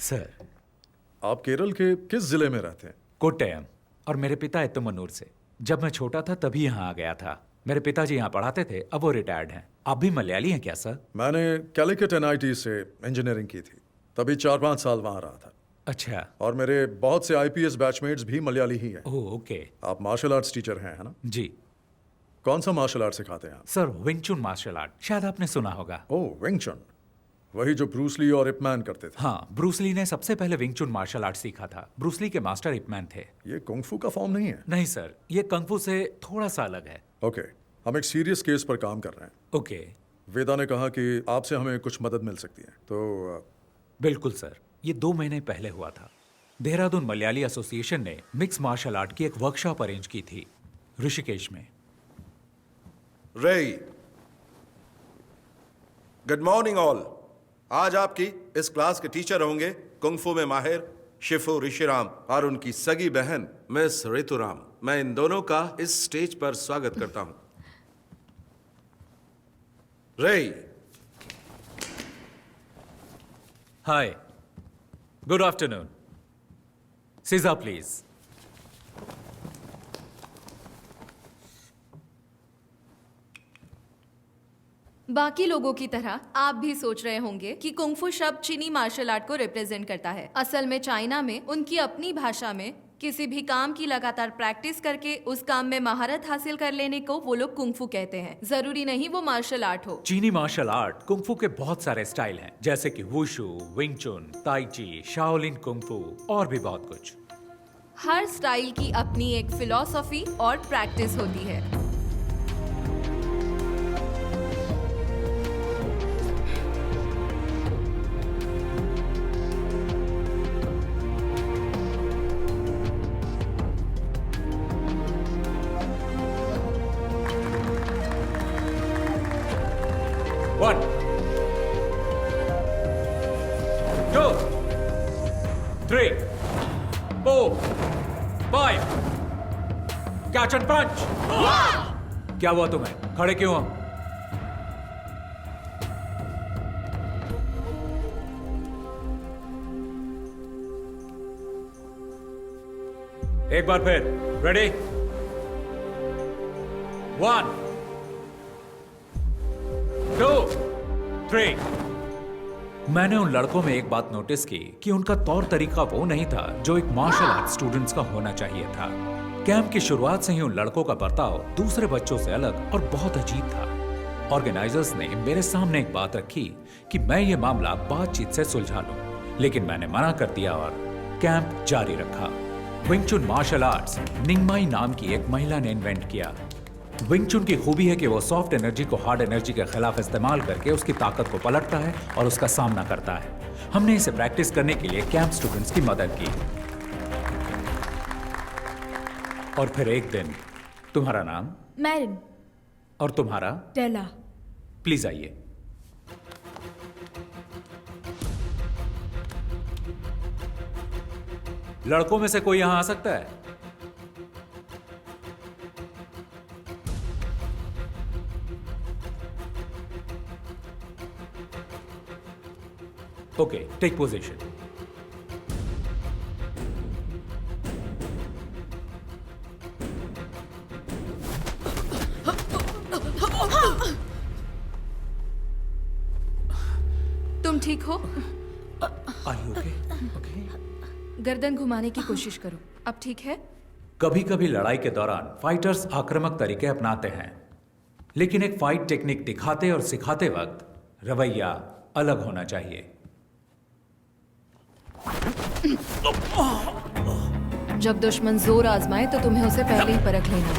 सर, आप केरल के किस जिले में रहते हैं? कोट्टयम। और मेरे पिता एत्तमनूर से। जब मैं छोटा था तभी यहाँ आ गया था। मेरे पिताजी यहाँ पढ़ाते थे, अब वो रिटायर्ड हैं। आप भी मलयाली हैं क्या सर? मैंने कैलिकट NIT से इंजीनियरिंग की थी, तभी 4-5 साल वहाँ रहा था। अच्छा। और मेरे बहुत से IPS बैचमेट्स भी मलयाली ही हैं। Oh okay. आप मार्शल आर्ट्स टीचर हैं, है ना? जी। कौन सा मार्शल आर्ट सिखाते हैं आप? सर विंग चुन मार्शल आर्ट, शायद आपने सुना होगा। ओह विंग चुन, वही जो ब्रूस ली और इपमैन करते थे। हाँ, ब्रूस ली ने सबसे पहले विंग चुन मार्शल आर्ट सीखा था। ब्रूस ली के मास्टर इपमैन थे। ये कुंग-फू का फॉर्म नहीं है? नहीं सर, ये कुंग-फू से थोड़ा सा अलग है। ओके, हम एक सीरियस केस पर काम कर रहे हैं। ओके। वेदा ने कहा कि आपसे हमें कुछ मदद मिल सकती है, तो बिल्कुल सर, ये 2 महीने पहले हुआ था। देहरादून मलयाली एसोसिएशन ने मिक्स मार्शल आर्ट की एक वर्कशॉप अरेंज की थी ऋषिकेश में। रेई, गुड मॉर्निंग ऑल। आज आपकी इस क्लास के टीचर होंगे कुंग-फू में माहिर शिफू ऋषिराम और उनकी सगी बहन मिस ऋतुराम। मैं इन दोनों का इस स्टेज पर स्वागत करता हूं। रेई। हाय, गुड आफ्टरनून। सीजा प्लीज। बाकी लोगों की तरह आप भी सोच रहे होंगे कि कुंग-फू शब्द चीनी मार्शल आर्ट को रिप्रेजेंट करता है। असल में चाइना में उनकी अपनी भाषा में किसी भी काम की लगातार प्रैक्टिस करके उस काम में महारत हासिल कर लेने को वो लोग कुंग-फू कहते हैं। जरूरी नहीं वो मार्शल आर्ट हो। चीनी मार्शल आर्ट कुंग-फू के बहुत सारे स्टाइल हैं, जैसे कि वुशु, विंग चुन, ताई ची, शाओलिन कुंग-फू और भी बहुत कुछ। हर स्टाइल की अपनी एक फिलॉसफी और प्रैक्टिस होती है। 4 5 कैच एंड पंच। क्या हुआ तुम्हें? खड़े क्यों हो? एक बार फिर। रेडी? 1 2 3। मैंने उन लड़कों में एक बात नोटिस की कि उनका तौर तरीका वो नहीं था जो एक मार्शल आर्ट स्टूडेंट्स का होना चाहिए था। कैंप की शुरुआत से ही उन लड़कों का बर्ताव दूसरे बच्चों से अलग और बहुत अजीब था। ऑर्गेनाइजर्स ने मेरे सामने एक बात रखी कि मैं ये मामला बातचीत से सुलझा लूं, लेकिन मैंने मना कर दिया और कैंप जारी रखा। विंग चुन मार्शल आर्ट्स निंगमाई नाम की एक महिला ने इन्वेंट किया। विंग चुन की खूबी है कि वो सॉफ्ट एनर्जी को हार्ड एनर्जी के खिलाफ इस्तेमाल करके उसकी ताकत को पलटता है और उसका सामना करता है। हमने इसे प्रैक्टिस करने के लिए कैंप स्टूडेंट्स की मदद की। और फिर एक दिन, तुम्हारा नाम? मैरिन। और तुम्हारा? टेला। प्लीज आइए। लड़कों में से कोई यहां आ सकता है? Okay, take position. तुम ठीक हो? Are you okay? गर्दन घुमाने की कोशिश करो। अब ठीक है? कभी कभी लड़ाई के दौरान फाइटर्स आक्रामक तरीके अपनाते हैं, लेकिन एक फाइट टेक्निक दिखाते और सिखाते वक्त रवैया अलग होना चाहिए। जब दुश्मन जोर आजमाए तो तुम्हें उसे पहले ही परख लेना।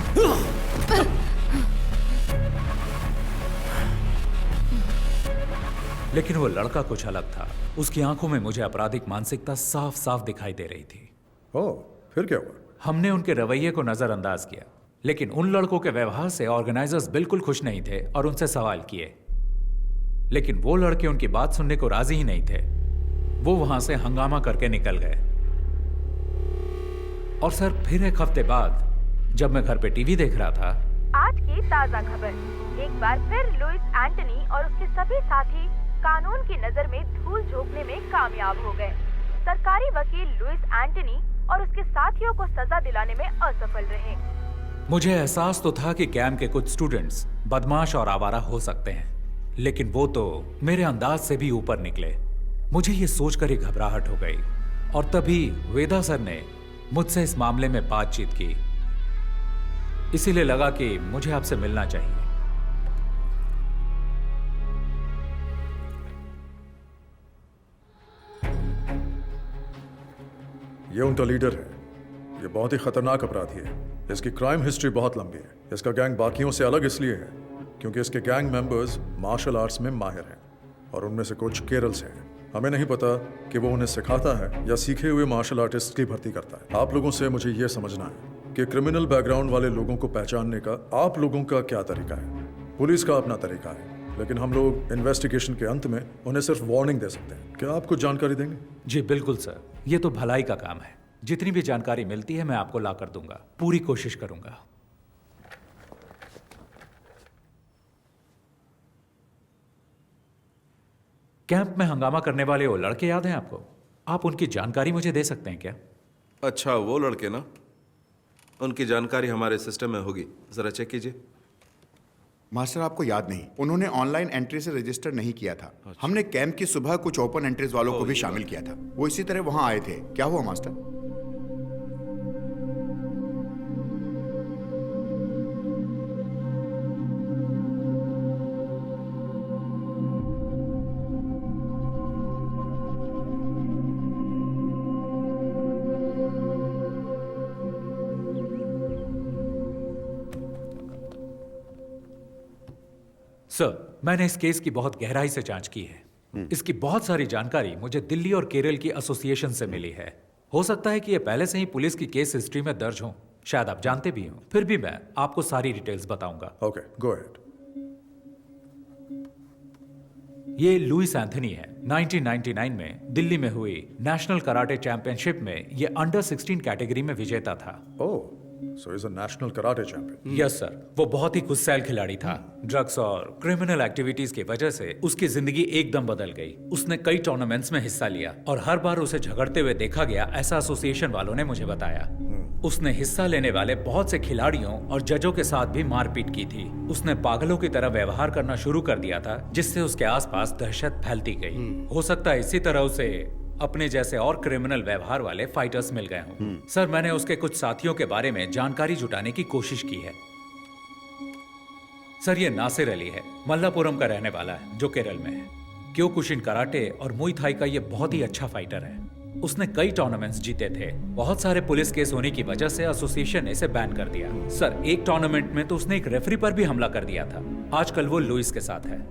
लेकिन वो लड़का कुछ अलग था। उसकी आंखों में मुझे आपराधिक मानसिकता साफ साफ दिखाई दे रही थी। ओह, फिर क्या हुआ? हमने उनके रवैये को नजरअंदाज किया, लेकिन उन लड़कों के व्यवहार से ऑर्गेनाइजर्स बिल्कुल खुश नहीं थे और उनसे सवाल किए। लेकिन वो लड़के उनकी बात सुनने को राजी ही नहीं थे। वो वहां से हंगामा करके निकल गए। और सर, फिर एक हफ्ते बाद जब मैं घर पे टीवी देख रहा था, आज की ताजा खबर। एक बार फिर लुइस एंटनी और उसके सभी साथी कानून की नजर में धूल झोंकने में कामयाब हो गए। सरकारी वकील लुइस एंटनी और उसके साथियों को सजा दिलाने में असफल रहे। मुझे एहसास तो था कि कैंप के कुछ स्टूडेंट्स बदमाश और आवारा हो सकते हैं, लेकिन वो तो मेरे अंदाज से भी ऊपर निकले। मुझे ये सोचकर ही घबराहट हो गई और तभी वेदा सर ने मुझसे इस मामले में बातचीत की। इसीलिए लगा कि मुझे आपसे मिलना चाहिए। ये उनका लीडर है। ये बहुत ही खतरनाक अपराधी है। इसकी क्राइम हिस्ट्री बहुत लंबी है। इसका गैंग बाकियों से अलग इसलिए है क्योंकि इसके गैंग मेंबर्स मार्शल आर्ट्स में माहिर हैं और उनमें से कुछ केरल से हैं। हमें नहीं पता कि वो उन्हें सिखाता है या सीखे हुए मार्शल आर्टिस्ट की भर्ती करता है। आप लोगों से मुझे यह समझना है कि क्रिमिनल बैकग्राउंड वाले लोगों को पहचानने का आप लोगों का क्या तरीका है। पुलिस का अपना तरीका है, लेकिन हम लोग इन्वेस्टिगेशन के अंत में उन्हें सिर्फ वार्निंग दे सकते हैं। क्या आप कुछ जानकारी देंगे? जी बिल्कुल सर, ये तो भलाई का काम है। जितनी भी जानकारी मिलती है मैं आपको ला कर दूंगा। पूरी कोशिश करूंगा। कैंप में हंगामा करने वाले वो लड़के याद हैं आपको? आप उनकी जानकारी मुझे दे सकते हैं क्या? अच्छा, वो लड़के ना, उनकी जानकारी हमारे सिस्टम में होगी, जरा चेक कीजिए। मास्टर, आपको याद नहीं, उन्होंने ऑनलाइन एंट्री से रजिस्टर नहीं किया था। हमने कैंप की सुबह कुछ ओपन एंट्रीज वालों को भी शामिल किया था। वो इसी तरह वहां आए थे। क्या हुआ मास्टर? सर, मैंने इस केस की बहुत गहराई से जांच की है। इसकी बहुत सारी जानकारी मुझे दिल्ली और केरल की एसोसिएशन से मिली है। हो सकता है कि ये पहले से ही पुलिस की केस हिस्ट्री में दर्ज हो, शायद आप जानते भी हो। फिर भी मैं आपको सारी डिटेल्स बताऊंगा। Okay, go ahead. ये लुइस एंथनी है। 1999 में दिल्ली में हुई नेशनल कराटे चैंपियनशिप में ये अंडर 16 कैटेगरी में विजेता था। ओह, so he's a national karate champion. Yes sir, वो बहुत ही गुस्सैल खिलाड़ी था। ड्रग्स और क्रिमिनल एक्टिविटीज की वजह से उसकी जिंदगी एकदम बदल गई। उसने कई टूर्नामेंट्स में हिस्सा लिया और हर बार उसे झगड़ते हुए देखा गया, ऐसा एसोसिएशन वालों ने मुझे बताया। उसने हिस्सा लेने वाले बहुत से खिलाड़ियों और जजों के साथ भी मारपीट की थी। उसने पागलों की तरह व्यवहार करना शुरू कर दिया था, जिससे उसके आसपास दहशत फैलती गई। हो सकता है इसी तरह उसे अपने जैसे और क्रिमिनल व्यवहार वाले फाइटर्स मिल गए हों। सर, मैंने उसके कुछ साथियों के बारे में जानकारी जुटाने की कोशिश की है। सर, ये नासिर अली है, मल्लापुरम का रहने वाला है, जो केरल में है। क्योकुशिन कराटे और मुई थाई का ये बहुत ही अच्छा फाइटर है। उसने कई टूर्नामेंट्स जीते थे। बहुत सारे पुलिस केस होने की वजह से एसोसिएशन ने इसे बैन कर दिया। सर, एक टूर्नामेंट में तो उसने एक रेफरी पर भी हमला कर दिया था। आजकल वो लुइस के साथ है।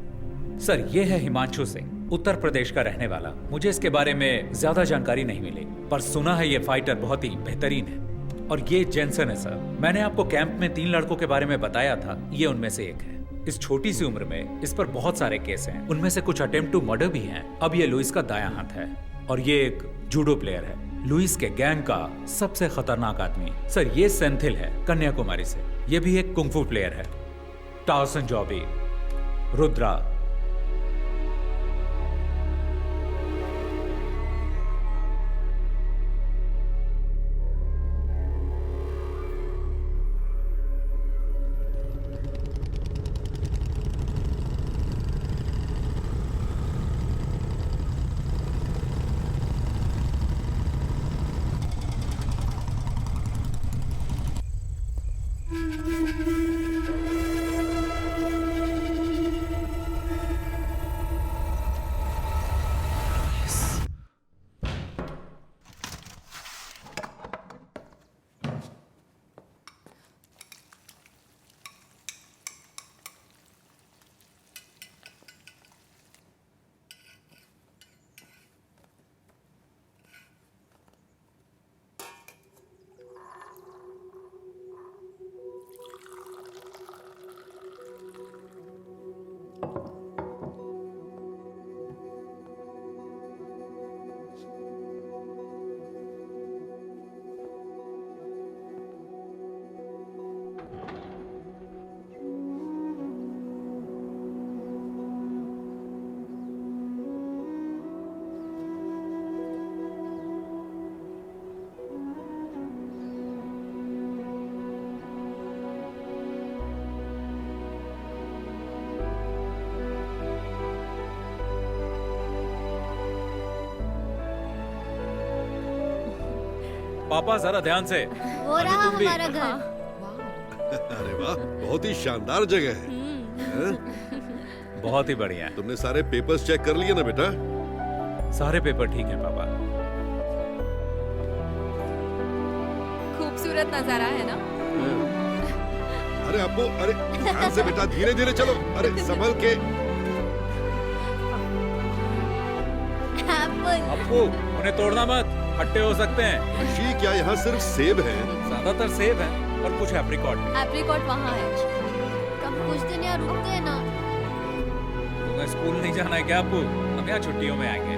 सर, ये है हिमांशु सिंह, उत्तर प्रदेश का रहने वाला। मुझे इसके बारे में ज्यादा जानकारी नहीं मिली, पर सुना है ये फाइटर बहुत ही बेहतरीन है। और ये जेंसन है सर। मैंने आपको कैंप में 3 लड़कों के बारे में बताया था, ये उनमें से एक है। इस छोटी सी उम्र में इस पर बहुत सारे केस हैं, उनमें से कुछ अटेम्प्ट टू मर्डर भी हैं। अब ये लुइस का दायां हाथ है और ये एक जूडो प्लेयर है। लुइस के गैंग का सबसे खतरनाक आदमी सर ये सेंथिल है, कन्याकुमारी से। ये भी एक कुंफू प्लेयर है। टाउसन जॉबी, रुद्रा। पापा जरा ध्यान से। वो रहा हमारा घर। अरे वाह, बहुत ही शानदार जगह है। बहुत ही बढ़िया। तुमने सारे पेपर्स चेक कर लिए ना बेटा? सारे पेपर ठीक हैं पापा। खूबसूरत नजारा है ना? अरे अप्पू, अरे ध्यान से बेटा, धीरे धीरे चलो। अरे संभल के। अप्पू, उन्हें तोड़ना मत, खट्टे हो सकते हैं। ऋषि, क्या यहाँ सिर्फ सेब है? ज्यादातर सेब है और कुछ एप्रिकॉट भी। एप्रिकॉट वहाँ है। कब कुछ दिन यहाँ रुकते हैं ना। तुम्हें स्कूल नहीं जाना है क्या अप्पू? हम यहाँ छुट्टियों में आएंगे।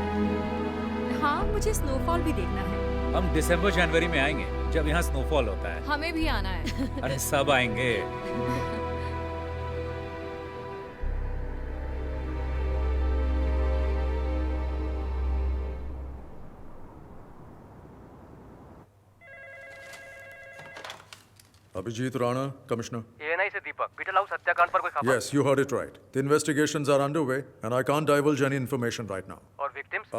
हाँ, मुझे स्नोफॉल भी देखना है। हम दिसंबर जनवरी में आएंगे, जब यहाँ स्नोफॉल होता है। हमें भी आना है। अरे सब आएंगे। Abhijit Rana, Commissioner. ANI से दीपक, बीटल हाउस हत्याकांड पर कोई खबर? Yes, you heard it right. The investigations are underway, and I can't divulge any information right now. और victims?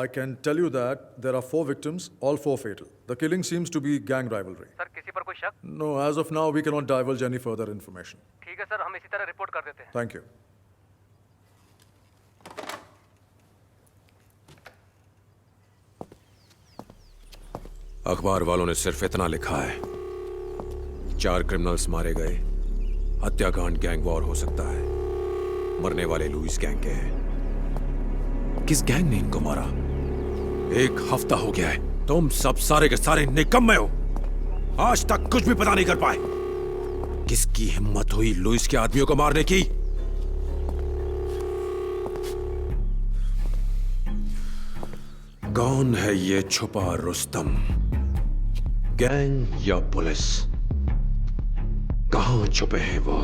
I can tell you that there are 4 victims, all 4 fatal. The killing seems to be gang rivalry. Sir, किसी पर कोई शक? No, as of now, we cannot divulge any further information. ठीक है sir, हम इसी तरह रिपोर्ट कर देते हैं। Thank you. अखबार वालों ने सिर्फ इतना लिखा है, 4 क्रिमिनल्स मारे गए, हत्याकांड गैंग वॉर हो सकता है, मरने वाले लुइस गैंग के हैं। किस गैंग ने इनको मारा? 1 हफ्ता हो गया है, तुम सब सारे के सारे निकम्मे हो, आज तक कुछ भी पता नहीं कर पाए। किसकी हिम्मत हुई लुइस के आदमियों को मारने की? कौन है ये छुपा रुस्तम? गैंग या पुलिस? कहां छुपे हैं वो?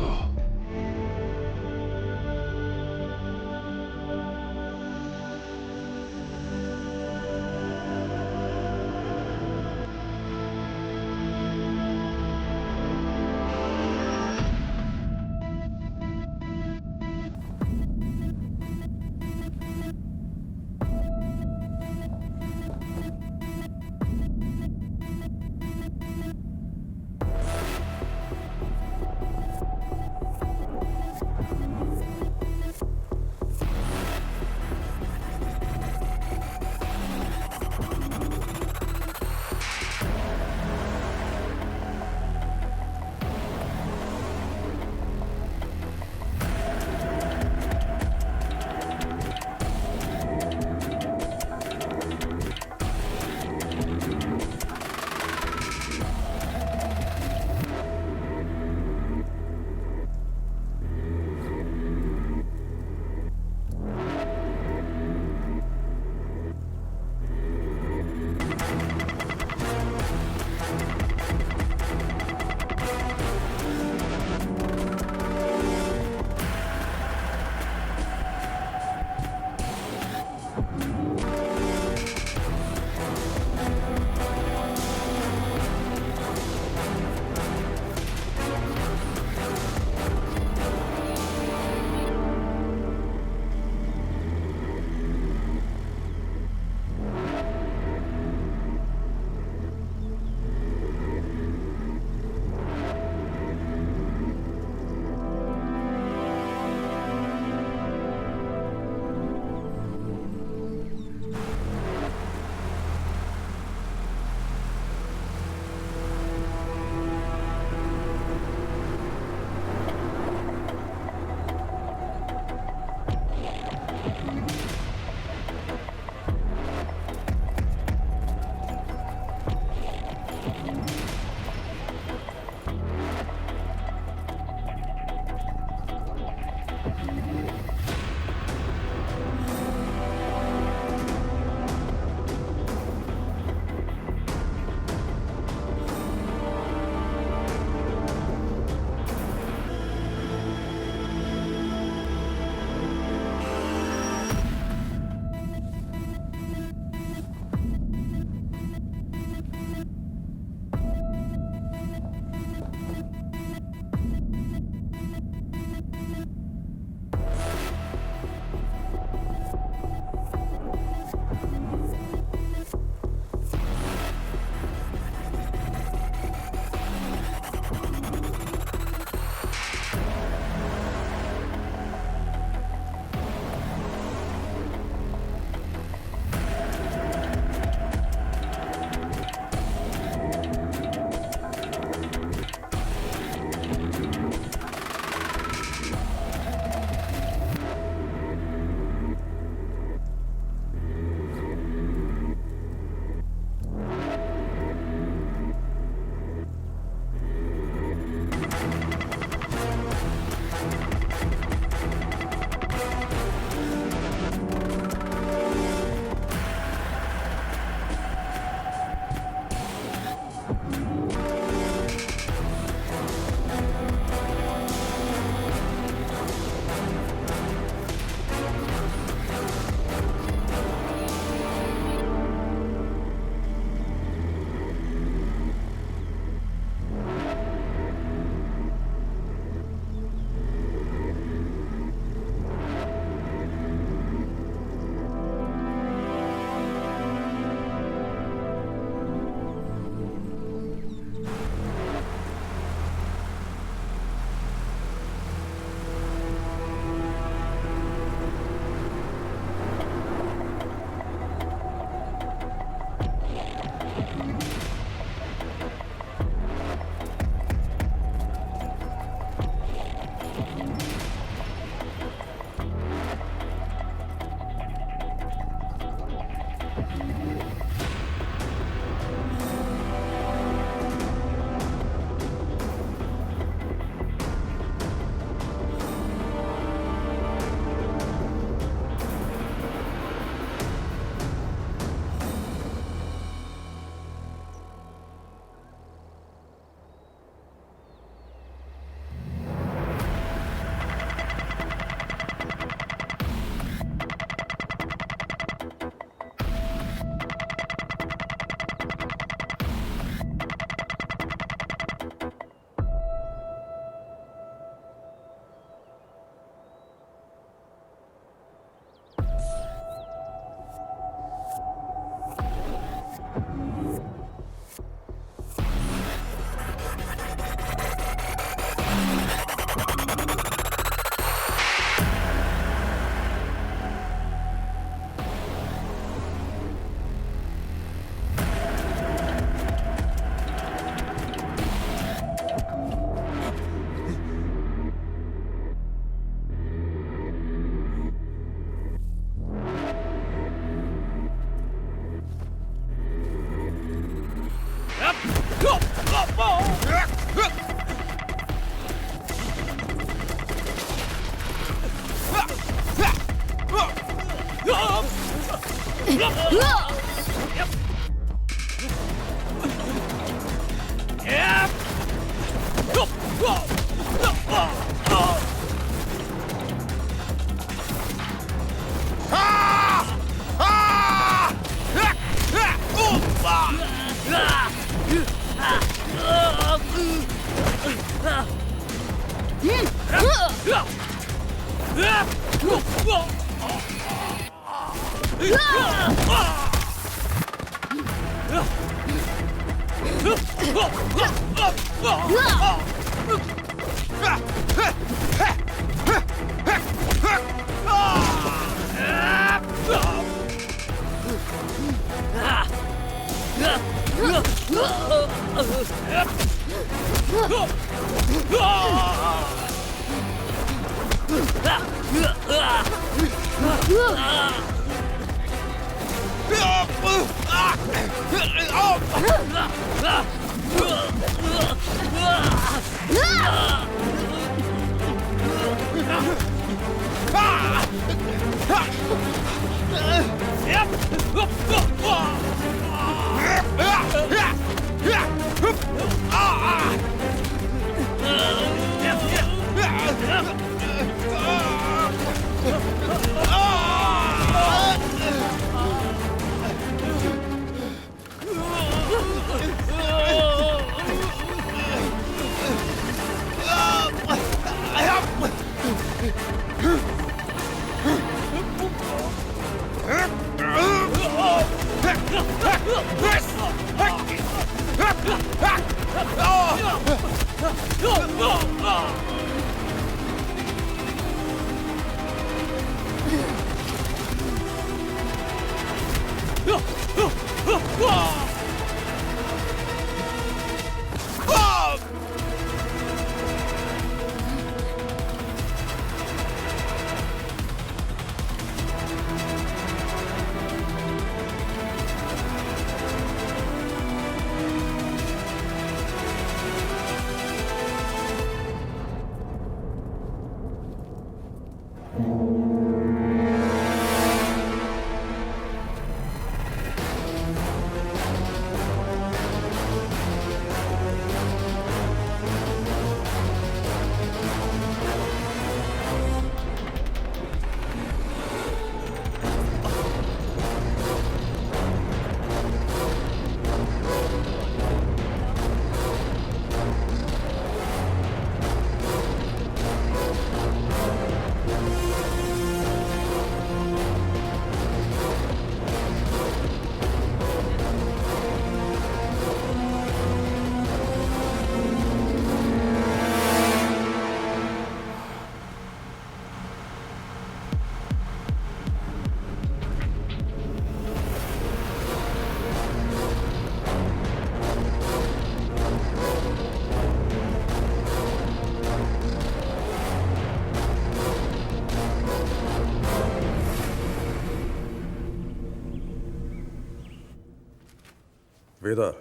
Vedar,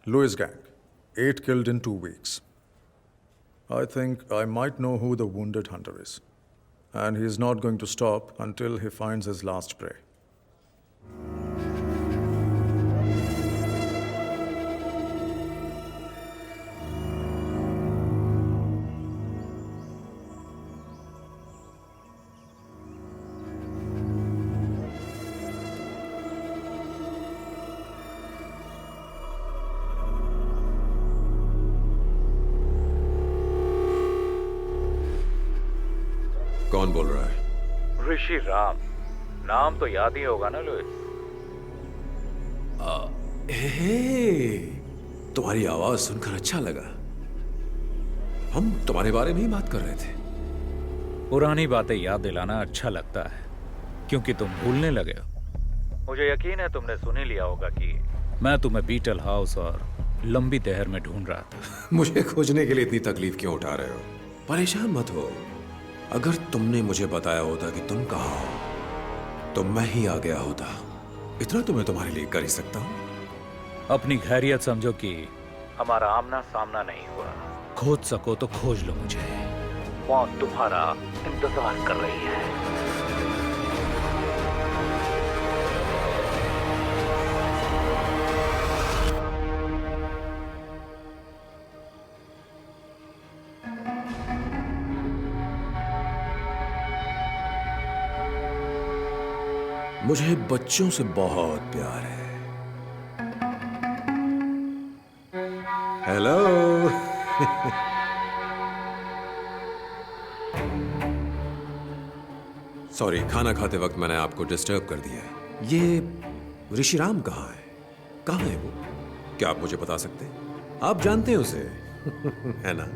Lewis gang, 8 killed in 2 weeks. I think I might know who the wounded hunter is. And he's not going to stop until he finds his last prey. कौन बोल रहा है? ऋषि राम। नाम तो याद ही होगा ना लुइस? तुम्हारी आवाज सुनकर अच्छा लगा। हम तुम्हारे बारे में ही बात कर रहे थे। पुरानी बातें याद दिलाना अच्छा लगता है, क्योंकि तुम भूलने लगे हो। मुझे यकीन है तुमने सुन ही लिया होगा कि मैं तुम्हें बीटल हाउस और लंबी तहर में ढूंढ रहा था। मुझे खोजने के लिए इतनी तकलीफ क्यों उठा रहे हो? परेशान मत हो। अगर तुमने मुझे बताया होता कि तुम कहाँ हो, तो मैं ही आ गया होता। इतना तो मैं तुम्हारे लिए कर ही सकता हूं। अपनी खैरियत समझो कि हमारा आमना सामना नहीं हुआ। खोज सको तो खोज लो मुझे। मौत तुम्हारा इंतजार कर रही है। मुझे बच्चों से बहुत प्यार है। हेलो। सॉरी, खाना खाते वक्त मैंने आपको डिस्टर्ब कर दिया। ये ऋषिराम कहाँ है? कहाँ है वो? क्या आप मुझे बता सकते हैं? आप जानते हैं उसे है ना?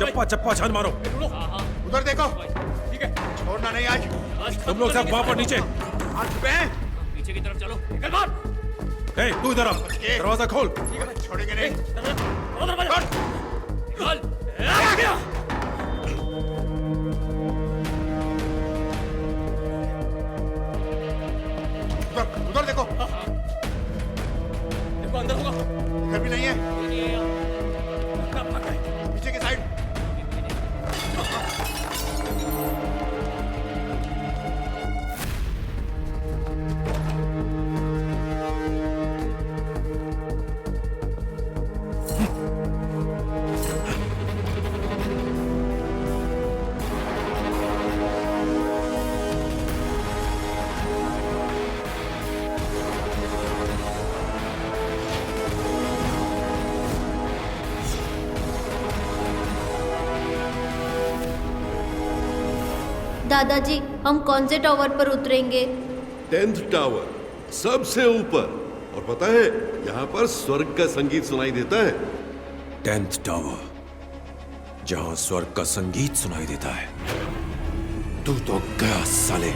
चप्पा चप्पा छान मारो। उधर देखो। ठीक है, छोड़ना नहीं आज। तुम लोग सब वहां पर नीचे। पीछे की तरफ चलो। निकल बाहर। ए, तू इधर आ। दरवाजा खोल। छोड़ेंगे नहीं। उधर देखो। देखो अंदर होगा। इधर भी नहीं है। पीछे की साइड। दादाजी, हम कौन से टावर पर उतरेंगे? 10th टावर, सबसे ऊपर। और पता है, यहाँ पर स्वर्ग का संगीत सुनाई देता है। 10th टावर, जहां स्वर्ग का संगीत सुनाई देता है। तू तो गया साले।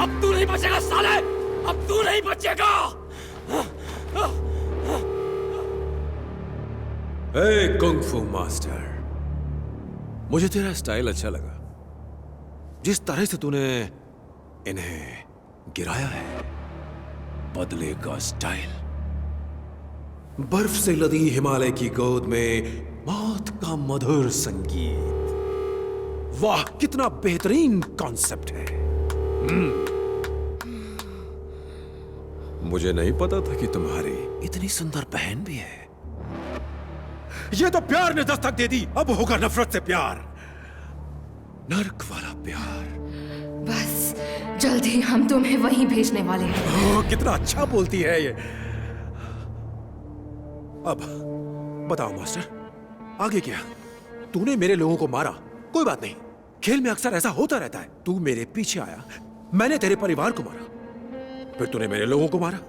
अब तू नहीं बचेगा साले, अब तू नहीं बचेगा। ए कुंग-फू मास्टर, मुझे तेरा स्टाइल अच्छा लगा। जिस तरह से तूने इन्हें गिराया है, बदले का स्टाइल। बर्फ से लदी हिमालय की गोद में मौत का मधुर संगीत। वाह, कितना बेहतरीन कॉन्सेप्ट है। मुझे नहीं पता था कि तुम्हारी इतनी सुंदर बहन भी है। ये तो प्यार ने दस्तक दे दी, अब होगा नफरत से प्यार, नर्क वाला प्यार। बस जल्दी हम तुम्हें वहीं भेजने वाले हैं। ओह, कितना अच्छा बोलती है ये। अब बताओ मास्टर, आगे क्या? तूने मेरे लोगों को मारा, कोई बात नहीं, खेल में अक्सर ऐसा होता रहता है। तू मेरे पीछे आया, मैंने तेरे परिवार को मारा, फिर तूने मेरे लोगों को मारा।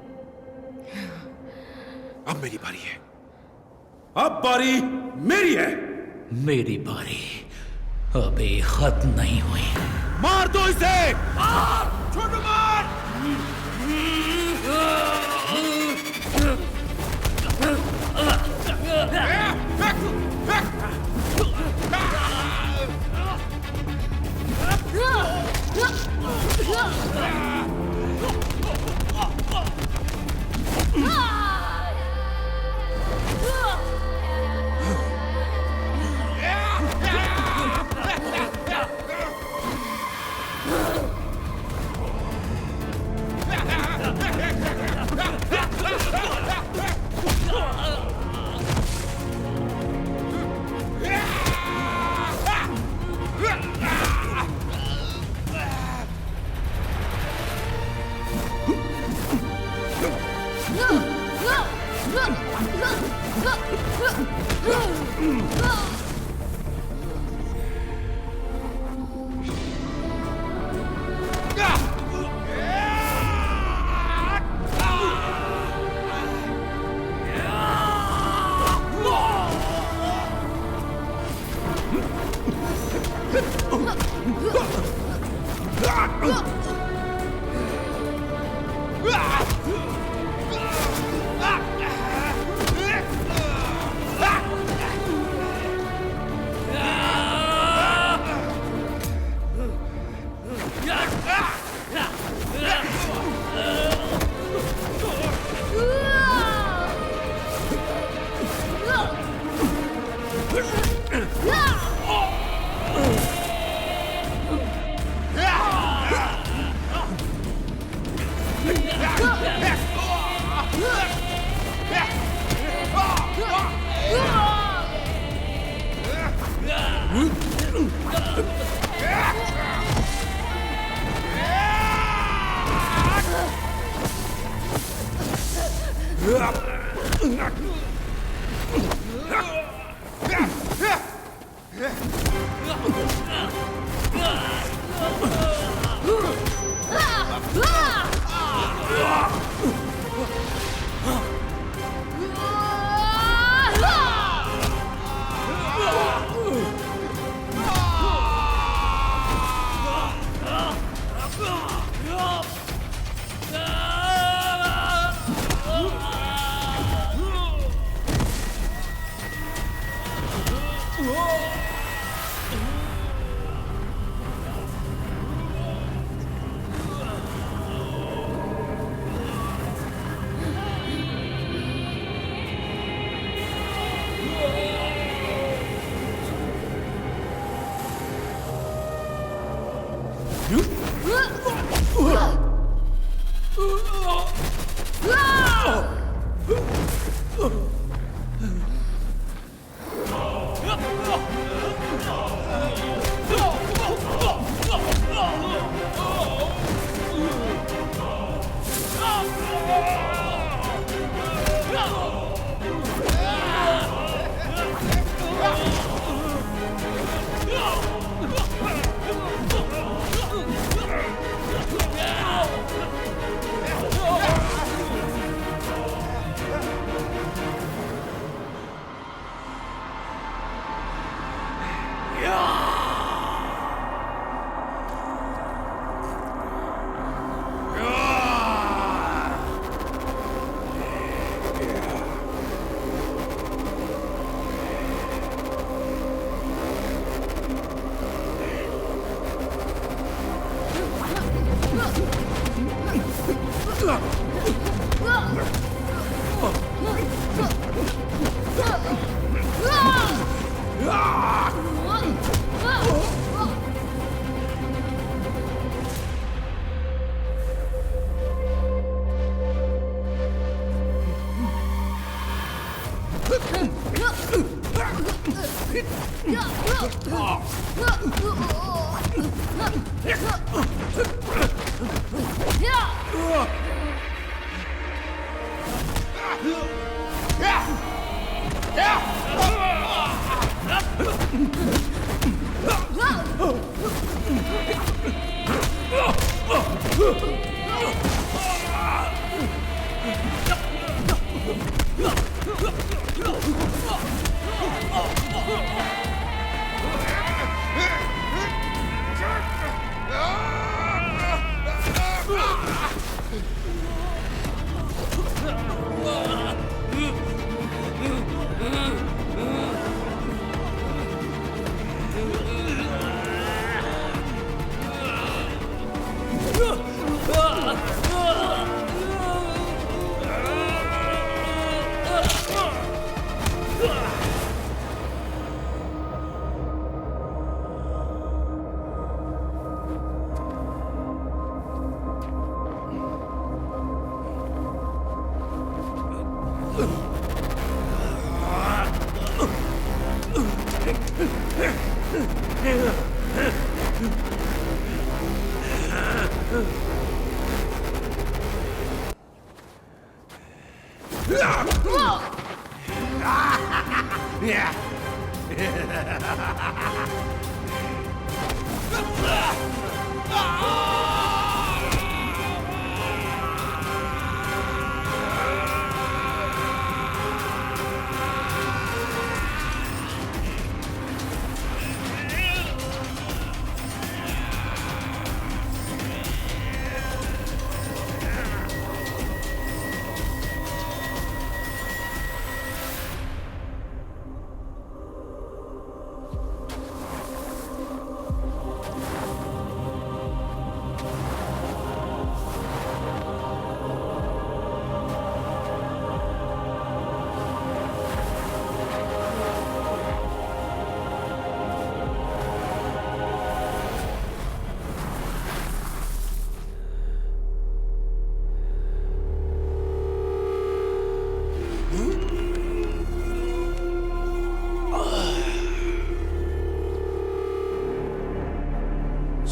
अब मेरी बारी है। अब बारी मेरी है। मेरी बारी अभी खत्म नहीं हुई। मार दो इसे। मार, छोटू मार।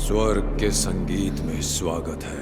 स्वर्ग के संगीत में स्वागत है।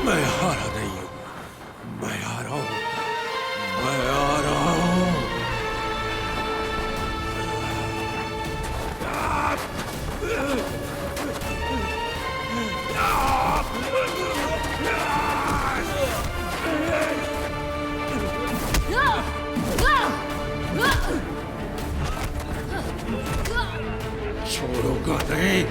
मैं हारा नहीं हूं, मैं आ रहा हूं, मैं आ रहा हूं। छोड़ूंगा नहीं।